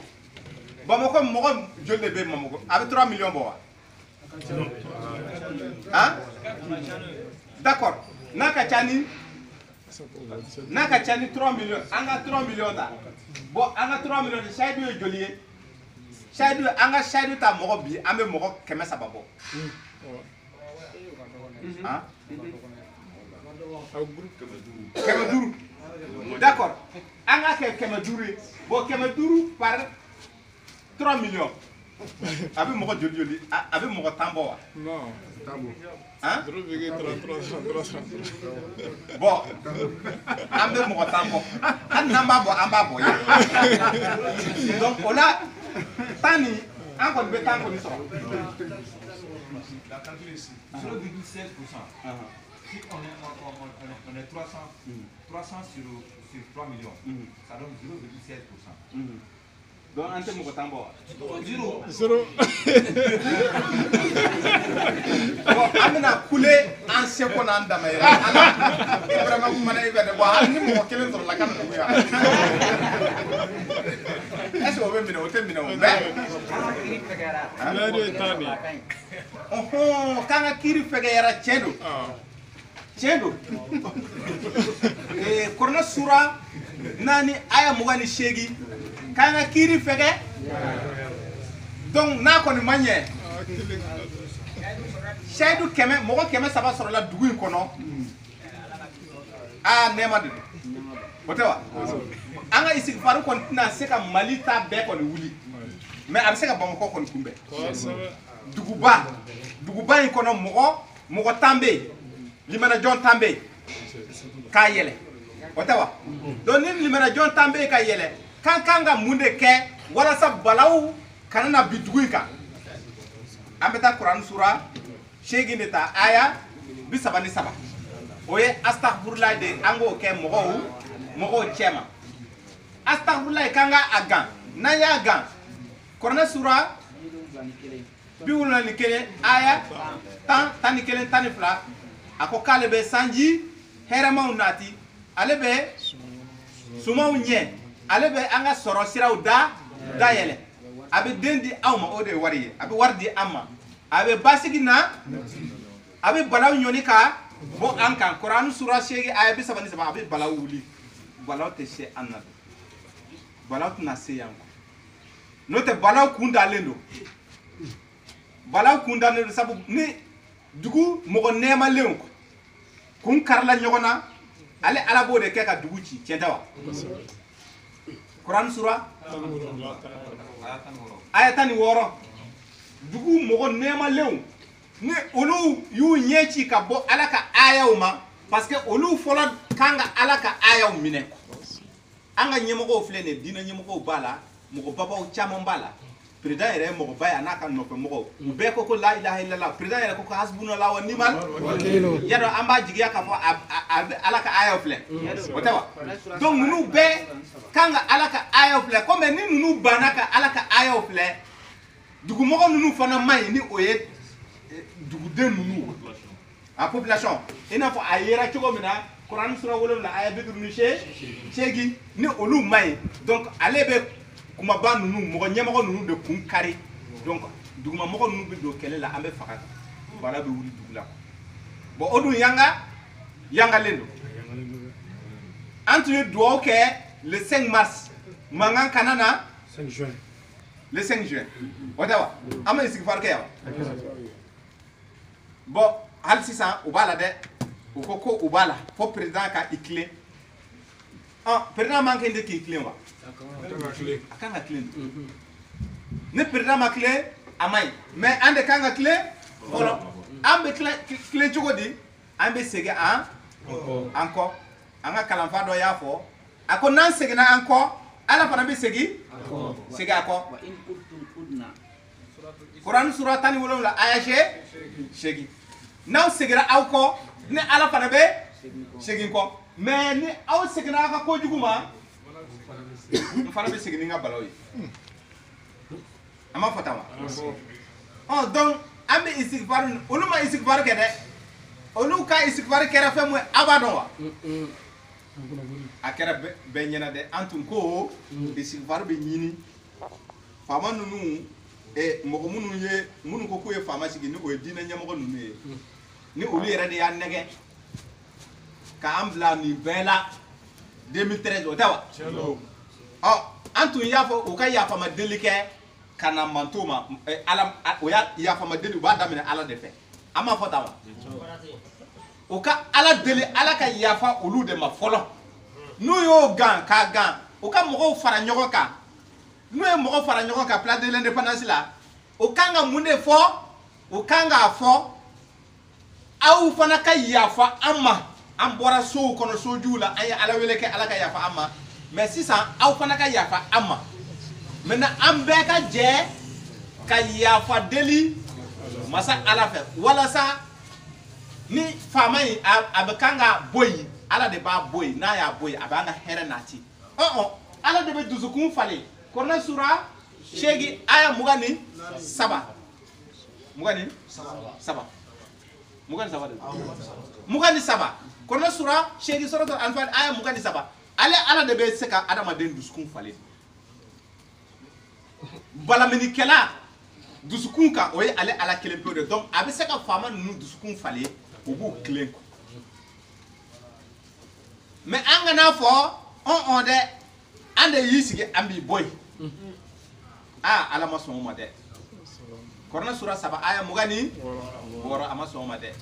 Bamako mogo je le be mamoko avec 3 millions boa hein d'accord naka chani n'a ka ca ni 3 millions an ka 3 millions ta bon an ka 3 millions de Seydou ye joli ye Seydou an ka Seydou ta mɔgɔ bi an bɛ mɔgɔ 300 bɔ hein 500 d'accord an ka kɛ 500 bon 500 par 3 millions a bɛ mɔgɔ joli a bɛ mɔgɔ 10 bɔ wa non hein 3,3 bon an bɛ mɔgɔ 10 bɔ an n'an b'a bɔ an b'a bɔ ye donc o la 10 ni an kɔni bɛ 10 kɔni sɔrɔ La calcul ici, 0,16%. Si on est 300 sur 3 millions, ça donne 0,16%. donc an tɛ mɔgɔ 10 bɔ wa 0 bon an bɛna kule an seko n'an dama yɛrɛ ala vraiment kuma na i bɛ dɛ bon hali ni mɔgɔ kelen sɔrɔla ka nugu yan est ce que o bɛ minɛ o tɛ minɛ o mais l'heure est tardée k'an ka kiiri fɛgɛyara tiɲɛ don tiɲɛ don kuranɛ sura 4 aya 28 k'an ka kiiri fɛgɛ donc n'a kɔni ma ɲɛ Seydou mɔgɔ 300 sɔrɔla dugu in kɔnɔ nɛɛma de don o tɛ wa an ka istighfar kɔni tɛna se ka Mali ta bɛɛ kɔni wuli mais a bɛ se ka Bamakɔ kɔni kunbɛn duguba in kɔnɔ mɔgɔ 10 bɛ yen limanajɔn 10 bɛ yen k'a yɛlɛ o tɛ wa donc ni limanajɔn 10 bɛ yen ka yɛlɛ kan ka mun de kɛ walasa balawu kana na bi dugu in kan an bɛ taa kuranɛ sura 8 de ta aya 37 o ye astaghfirullah de an k'o kɛ mɔgɔw cɛ ma astaghfirullah kan ka a gan n'an y'a gan kuranɛ sura 71 aya 11 12 a ko k'ale bɛ sanji hɛrɛmaw nati ale bɛ sumaw ɲɛ ale bɛ an ka sɔrɔ siraw dayɛlɛ a bɛ den di aw ma o de ye wari ye a bɛ wari di an ma a bɛ basigi na a bɛ balaw ɲɔni ka bɔ an kan kuranɛ sura 8 aya 37 a bɛ balaw wuli balaw tɛ se an na balaw tɛna se yan n'o tɛ balaw kun dalen don balaw kun dalen don sabu ni dugu mɔgɔ nɛɛmalenw kun karila ɲɔgɔn na ale ala b'o de kɛ ka dugu ci tiɲɛ tɛ wa kuranɛ sura aya 16 dugu mɔgɔ nɛɛmalenw ni olu y'u ɲɛ ci ka bɔ ala ka ayaw ma parce que olu fɔlɔ kan ka ala ka ayaw minɛ an ka ɲɛmɔgɔw filɛ nin ye diinɛ ɲɛmɔgɔw b'a la mɔgɔ babaw caman b'a la président yɛrɛ ye mɔgɔba ye a n'a ka nɔfɛ mɔgɔw u bɛɛ ko la ilaha illallah président yɛrɛ ko hasbunallahu wa ni'mal wakil yadɔ an b'a jigiya k'a fɔ ala ka ayaw filɛ o tɛ wa donc ninnu bɛɛ kan ka ala ka ayaw filɛ comme ni ninnu banna ka ala ka ayaw filɛ dugumɔgɔ ninnu fana man ɲi ni o ye duguden ninnu a population i n'a fɔ a yera cogo min na kuranɛ sura 7 aya 58 ni olu man ɲi donc ale bɛ kumaba ninnu mɔgɔ ɲɛmɔgɔ ninnu de kun kari donc dugumamɔgɔ ninnu bɛ don kɛlɛ la an bɛ faga bala bɛ wuli dugu la bon o dun yangalen don an tun ye dugawu kɛ le 5 mars mankan kana na 5 juin le 5 juin o tɛ wa an bɛ istighfar kɛ wa bon hali sisan u b'a la dɛ u ko u b'a la fo président ka i tilen président man kɛ k'i tilen wa a kan ka tilen ni président ma tilen a man ɲi mais an de kan ka tilen fɔlɔ an bɛ tilen cogo di an bɛ segin an kɔ an ka kalanfa dɔ y'a fɔ a ko n'an seginna an kɔ ala fana bɛ segin a kɔ kuranɛ sura 17 aya 8 n'aw seginna aw kɔ ni ala fana bɛ segin kɔ mais ni aw seginna aw ka kojugu ma n fana bɛ segin ni n ka balaw ye a ma fɔ tan wa donc an bɛ istighfar olu ma istighfar kɛ dɛ olu ka istighfar kɛra fɛn mun ye aw b'a dɔn wa a kɛra bɛɛ ɲɛna dɛ an tun ko istighfar bɛ ɲini faama ninnu mɔgɔ minnu ko k'u ye faama sigi ni o ye diinɛ ɲɛmɔgɔ ninnu ye ni olu yɛrɛ de y'a nɛgɛ ka ambla ni bela 2013 o tawa antu yafo o ka yafa ma delike kana mantoma ala o ya yafa ma deli ba damina ala de fe ama fo tawa o ka ala deli ala ka yafa olu de ma folo no yo gan ka gan o ka mogo fara nyogo ka no e mogo fara nyogo ka place de l'indépendance la o kanga munde fo o kanga fo aw fana ka yafa amma an bora so kono so jula ay ala wele ke ala ka yafa amma mais sisan aw fana ka yafa amma maintenant an be ka je ka yafa deli masa ala fe wala sa ni famay abakanga boy ala de ba boy na ya boy abanga here nati ala de be duzukun fale korna sura shegi aya mugani saba mugani saba mugani saba korna sura shegi suratul anfal aya mugani saba ala de be seka adama den duzukun fale balamini kela dusukun ka o ye ale ala kelen pe de donc a bɛ se ka faama ninnu dusukun falen o b'u tilen ko mais an kana fɔ dɛ an de y'i sigi an b'i bɔ yen ala ma sɔn o ma dɛ kɔrɔnɛ sura saba aya mugan ni wɔɔrɔ a ma sɔn o ma dɛ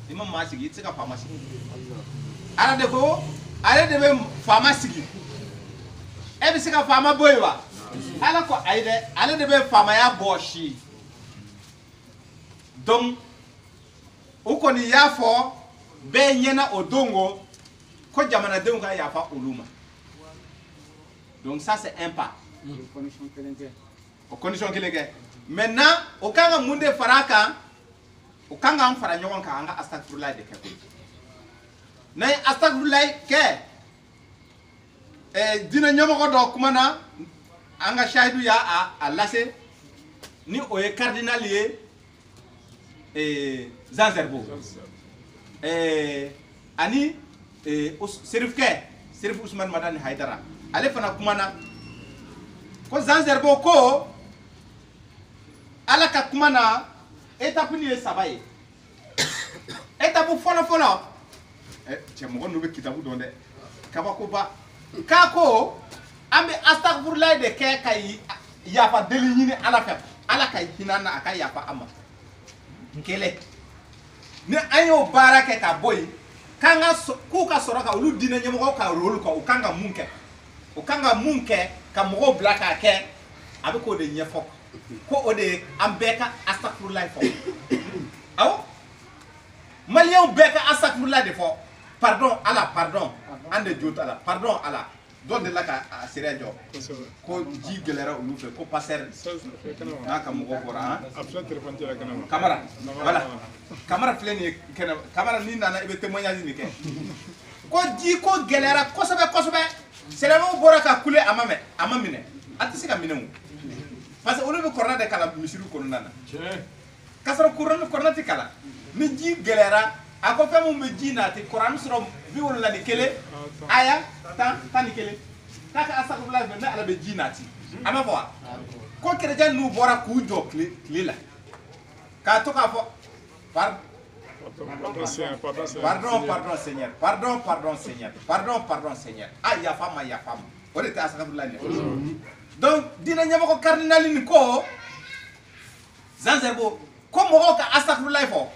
i ma maa sigi i tɛ se ka faama sigi ala de ko ale de bɛ faama sigi e bɛ se ka faama bɔ yen wa ala ko ayi dɛ ale de bɛ faamaya bɔ si donc o kɔni y'a fɔ bɛɛ ɲɛna o don ko jamanadenw ka yafa olu ma donc ça c'est un pas o condition kelen kɛ maintenant o kan ka mun de fara a kan o kan k'an fara ɲɔgɔn kan an ka astagfirullah de kɛ koyi n'an ye astagfirullah kɛ diinɛ ɲɛmɔgɔ dɔ kumana an ka shahidu y'a a lase ni o ye cardinal ye Zanzerbo ani Serif Ousmane Madani Haidara ale fana kumana ko Zanzerbo ko ala ka kumana étape ni ye saba ye étape fɔlɔ cɛ mɔgɔ n'u bɛ kitabu dɔn dɛ kabakoba k'a ko an bɛ astagfirullah de kɛ ka yafa deli ɲini ala fɛ ala ka hinɛ na a ka yafa a ma kɛlɛ ni an y'o baara kɛ ka bɔ yen k'an ka k'u ka sɔrɔ ka olu diinɛ ɲɛmɔgɔw ka rôle kɛ u kan ka mun kɛ u kan ka mun kɛ ka mɔgɔw bila k'a kɛ a bɛ k'o de ɲɛfɔ ko o de ye an bɛɛ ka astagfirullah fɔ awɔ maliyɛnw bɛɛ ka astagfirullah de fɔ pardon ala pardon an de jo t'a la pardon ala dɔ de la ka a sira jɔ ko ji gɛlɛyara olu fɛ ko passer n'a ka mɔgɔ bɔra kamara voilà kamara filɛ nin ye kɛnɛ kamara ni nana i bɛ témoignage nin kɛ ko ji ko gɛlɛyara kosɛbɛ kosɛbɛ sɛnɛmanw bɔra ka kule a ma minɛ a tɛ se ka minɛ o parce que olu bɛ kɔrɔna de kalan misiriw kɔnɔna na k'a sɔrɔ kɔrɔna tɛ kalan ni ji gɛlɛyara a ko fɛn min bɛ ji na ten kuran sɔrɔ 71 aya 11 k'a ka astagfirullah fɛ ne ala bɛ ji na ten a ma fɔ wa ko kerecɛn n'u bɔra k'u jɔ tile la k'a to k'a fɔ pardon seigneur yafa ma o de tɛ astagfirullah nin donc diinɛ ɲɛmɔgɔ cardinal nin ko Zanzerbo ko mɔgɔw ka astagfirullah fɔ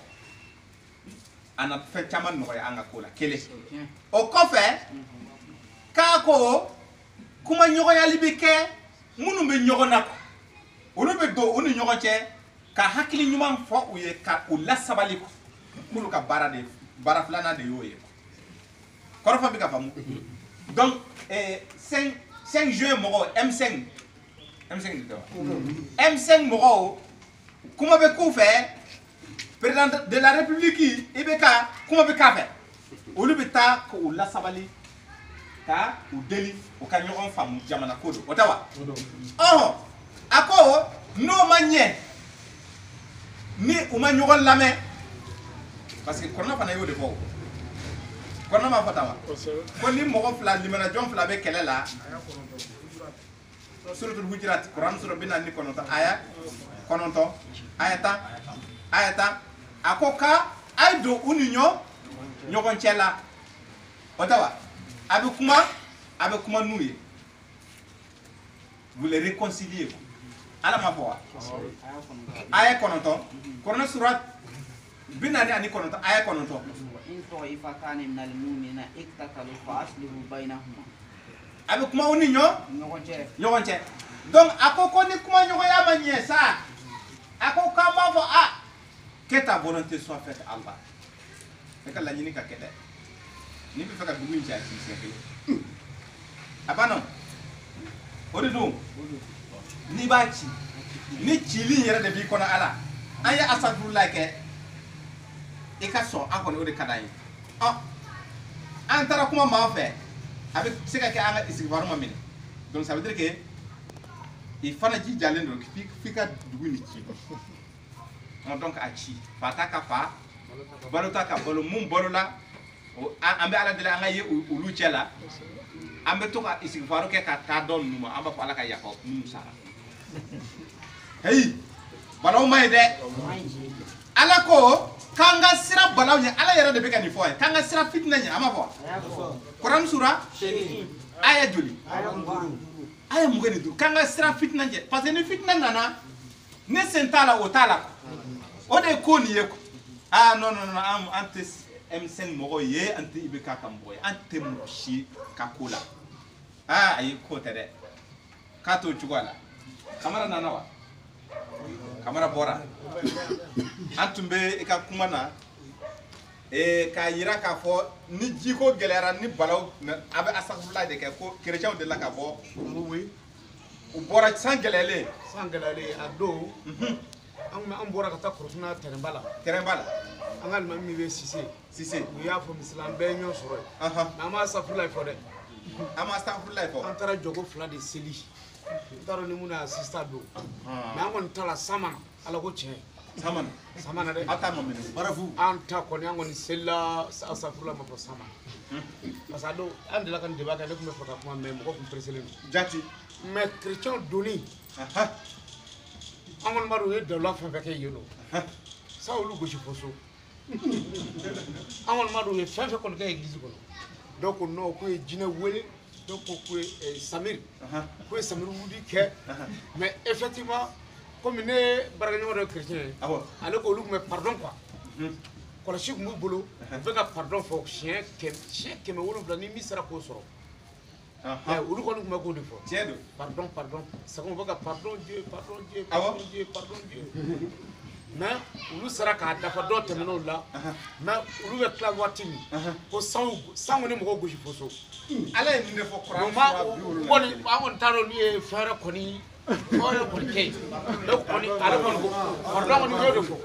a na fɛn caman nɔgɔya an ka ko la kelen o kɔfɛ k'a ko kuma ɲɔgɔnyali bɛ kɛ minnu bɛ ɲɔgɔn na olu bɛ don u ni ɲɔgɔn cɛ ka hakili ɲuman fɔ u ye ka u lasabali k'olu ka baara filanan de y'o ye kɔrɔfɔ bɛ ka faamu donc 5 juin mɔgɔw M5 de tɛ wa M5 mɔgɔw kuma bɛ k'u fɛ président de la république i bɛ ka kuma bɛ k'a fɛ olu bɛ taa k'u lasabali ka u deli u ka ɲɔgɔn faamu jamana ko don o tɛ wa a ko n'o ma ɲɛ ni u ma ɲɔgɔn lamɛn parce que kɔrɔna fana y'o de fɔ kɔrɔna m'a fɔ tan wa ko ni mɔgɔ fila limanajɔn fila bɛ kɛlɛ la suratul hujurat kuran sura 49 aya 9 aya 10 a ko ka ay do u ni ɲɔgɔn cɛ la Otawa. Avec comment nous vous les réconciliez. Ala ma fo. Aya kononton. Korona surat binani ani kononton aya kononton. In ta'ifatani min al-mu'minina iktatalu fa aslihu bainahuma. Avec comment on y Nyonche. Donc akoko ni kuma nyogo ya manye ça. Akoko ma fo que ta volonté soit faite à Allah. Et que la nyini ka kede. Ni bi faka dugu nja ci c'est abano. Odu ni ba ci ni cili yere de bi kono ala aya asafurullah ke e ka so akon o de kadai antara kuma ma fe avec ce que anga isigwaru ma min donc ça veut dire que il fana ji jalen do fika dugu ni ci donc a ci fata ka fa balota ka bolo mum bolola ambe ala de la anga ye ulu cela ambe to ka isigwaru ke ka ta don numa amba ko ala ka yakko num sara hey balaw may de ala ko kanga sira balaw nya ala yara de be kan fo kanga sira fitna nya ama fo Quran sura aya juli aya mugani du kanga sira fitna nya parce que ni fitna nana ne sentala o tala o de ko ni yeko non am antes M5 mogo ye anti ibe ka kamboy ante mushi kakola ay ko tede kato chugala kamara nanawa kamara bora antumbe e ka kumana ka yira ka fo ni jiko gelera ni balaw abe astaghfirullah de ko chrétien de la ka bo Oui. u bora sans gelele Sangalale ado. An bora ka ta kurusuna terembala. An alma mi be sise. Mu ya fo mislan be nyo soro. Na ma safurla fo de. ama astaghfirullah fo An tara jogo fla de seli. Taro ni muna assista do. Na ngon tala samana ala ko chen. Samana de. ata mo min barafu Anta ko ni ngon sella safurla ma fo samana. Pasado an de la kan deba ka ne kuma fota kuma me ko preselen. jati Mais chrétien doni. Angon maru e de la fa ke yelo. Sa olu go foso. Angon maru e fa ko ke église ko. Donc no ko e jina wele donc ko Samir. Ko Samir wudi ke. Mais effectivement comme ne baragno de chrétien. Ale ko olu me pardon quoi. Ko la chik mu bolo. Fe ka pardon fo chien ke me wolo blani mi sera ko soro. Olu ko kuma ko de fo. tiedo Pardon. Ça qu'on va pardon Dieu. Mais olu sera ka dafa do temeno la. Mais olu be kla watini. Ko sangu ni mo goji foso. ala ni de fo Quran Ma woni awon taro ni fere ko ni oyo ko ke. Donc ko ni ala ko pardon ni yo de fo.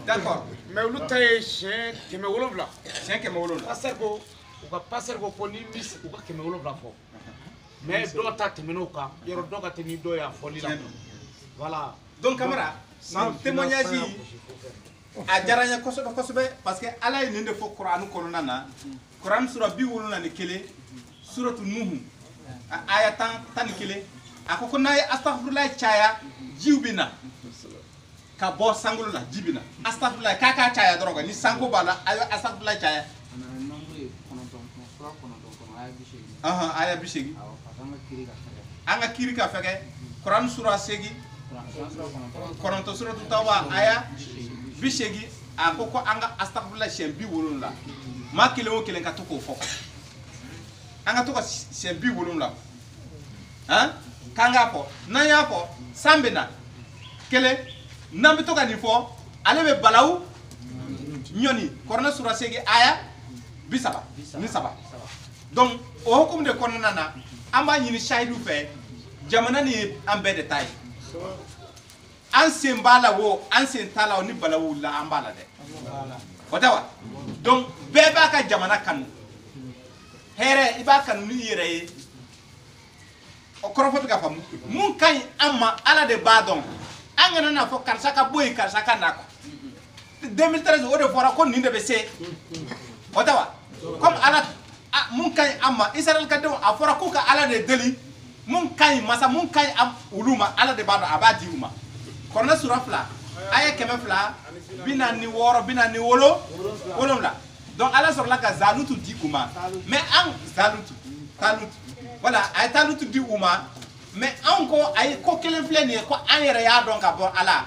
d'accord Mais olu tay chien ke me wolo bla. que me wolo Passer ko o ka passer ko ko ni mis o ka ke me wolo bla fo. Mais do ta temeno ka yoro do ka temi do ya foli la. Voilà. donc camara témoignage a jaranya kosobe parce que ala ni de fo Quran ko nana Quran sura bi wolo na ni kele suratu nuh aya tan kele akoko na astaghfirullah chaya jiwbina ka bo sangulu la jibina astaghfirullah ka chaya droga ni sango bala ayo astaghfirullah chaya aya bishegi anga kiri ka feke Quran sura segi koronto suratu tawba aya bishegi akoko anga astaghfirullah shembi wolon la ma kile o kile ka to ko fo anga to ko shembi wolon la kanga ko na ya ko sambena kele nambe to ka ni fo ale be balaw nyoni korona sura segi aya bisaba ni saba donc o hukum de korona na amba nyini shaidu fe jamana ni ambe de tay ancien bala wo ancien tala ni balawu la ambala de watawa donc beba ka jamana kan here iba kan ni yere o korofo ka famu mun kan amma ala de badon angana na fo karsa ka boy karsa ka nako 2013 o de fora ko ni de be se watawa comme ala mun kan amma israel ka de a fora ko ka ala de deli mun kan masa mun kan am uluma ala de badon abadi uma korna sura fla aya keme fla bina ni woro bina ni wolo wolom la Donc Allah sur la ka Zalut dit Ouma. Mais en Zalut. Voilà, ay Talut dit Ouma. Mais encore ay ko kelen fleni ko an yere ya donc abor Allah.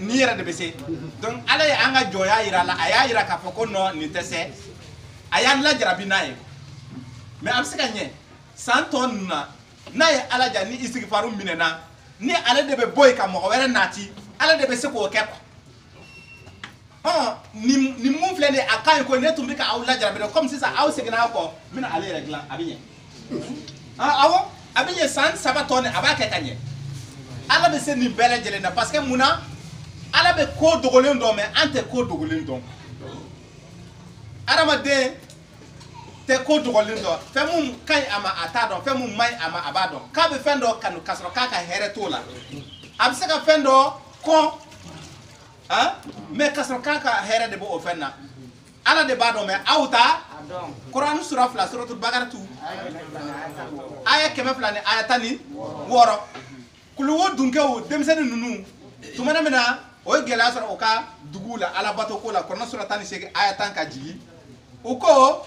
Ni yere de bese. Donc Allah ya anga joya ira la aya ira ka foko no ni tese. Ayan la jarabi naye. Mais am sika nye. Santon na ye Allah ja ni istighfaru minena. Ni Allah de be boy ka mo were nati. Allah de be se ko ke. Ni mun filɛ nin a kaɲi ko ne tun bɛ ka aw lajarabi dɛ comme sisan aw seginna aw kɔ n bɛna ale yɛrɛ dilan a bɛ ɲɛ awɔ a bɛ ɲɛ san 3 tɔ nin a b'a kɛ ka ɲɛ Ala bɛ se nin bɛɛ lajɛlen na parce que mun na Ala bɛ ko dogolen dɔn mais an tɛ ko dogolen dɔn adamaden tɛ ko dogolen dɔn fɛn mun ka ɲi a ma a t'a dɔn fɛn mun man ɲi a ma a b'a dɔn k'a bɛ fɛn dɔ kanu k'a sɔrɔ k'a ka hɛrɛ t'o la a bɛ se ka fɛn dɔ kɔn mais kasro kaka hera de bo ofenna ala de bado me auta Quran sura fla suratul Baqara tu aya keme fla ni aya tani woro kulu wo dunkew demsene nunu tumana mena o gela sura oka dugula ala bato ko la Quran sura tani sege aya tan ka jigi uko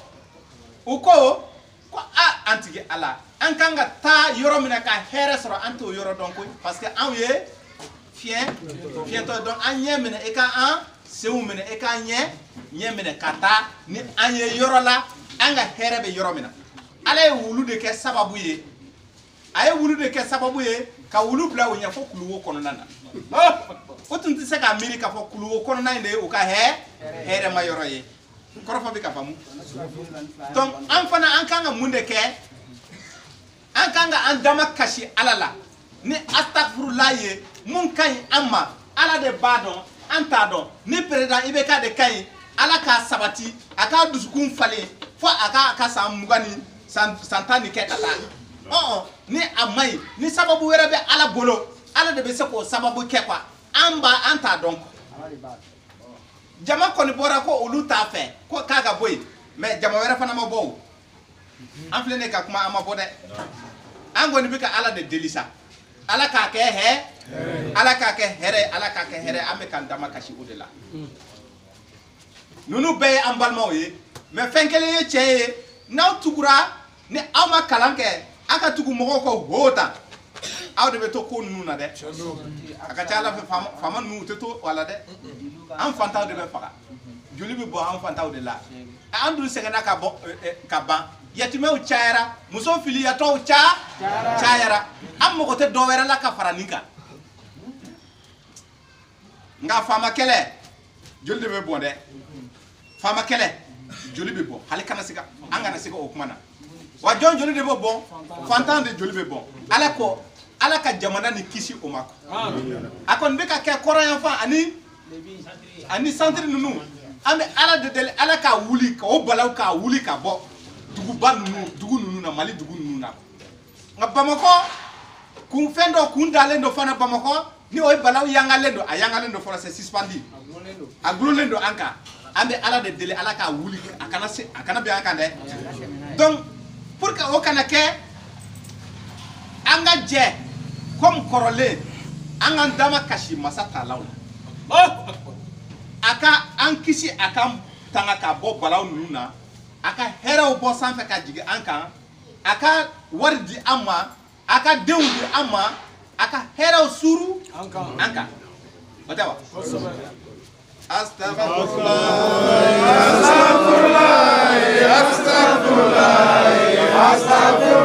ko a antige ala an kanga ta yoro mina ka hera sura anto yoro donc parce que an ye fiento donc an yemene e ka an sewumene e ka nyemene kata ni an ye yoro la an ga herebe yoro mina ala ye wulu de ke sababu ye aye wulu de ke sababu ye ka wulu bla wonya fo kuluwo kono nana o tun ti se ka amerika fo kuluwo kono nande o ka here ma yoro ye korofa bi ka famu donc an fana an kanga munde ke an kanga an dama kashi alala ni astaghfirullah ye mun kañ amma ala de badon anta ni president ibeka de kañ ala ka sabati aka dusukun fale fo aka san mugani santani ke tata ni amai ni sababu wera be ala bolo ala de be se ko sababu ke kwa amba anta donc jama ko ni bora ko ulu ta fe ko kaga boy mais jama wera fana ma bow an flene ka kuma ama bode an goni bika ala de delisa ala ka ke ala ka ke here ame kan dama kashi odela nunu be an balmaw ye mais fenkele ye cheye naw tugura ni ama kalanke aka tugu mogo ko hota aw de be to ko nunu na de aka chala fe fama nu te to wala de an fantaw de be faga joli be bo an fantaw de la andu segana ka bo ka ban yatimew chayara muso fili ya to chayara am mo ko te do wera la ka faranika nga fama kele joli be bon de fama kele joli be bon hali kana siga angana siga o kuma na wa jon joli de bon fantan de joli be bon ala ka jamana ni kisi o mako akon be ka ke koran fa ani centre nunu ambe ala de dele ala ka wuli ka o balaw ka wuli ka bo dugu nunu na Mali dugu nunu na nga Bamako kun fendo kun dalendo fana Bamako ni o balaw yangalendo ayangalendo fora c'est suspendu aglolendo anka ambe ala de dele ala ka wuli akana be anka de donc pour que o kana ke anga je comme korole anga dama kashi masata law aka ankisi aka tanga ka bo balaw nuna aka heraw bo sanfɛ ka jigi an kan aka wari di an ma aka denw di an ma aka heraw suru an kan o tɛ wa astagfirullah Astagfirullah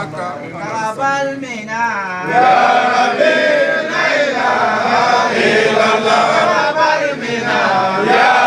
تقبل منا يا ربي لا إله إلا الله تقبل منا يا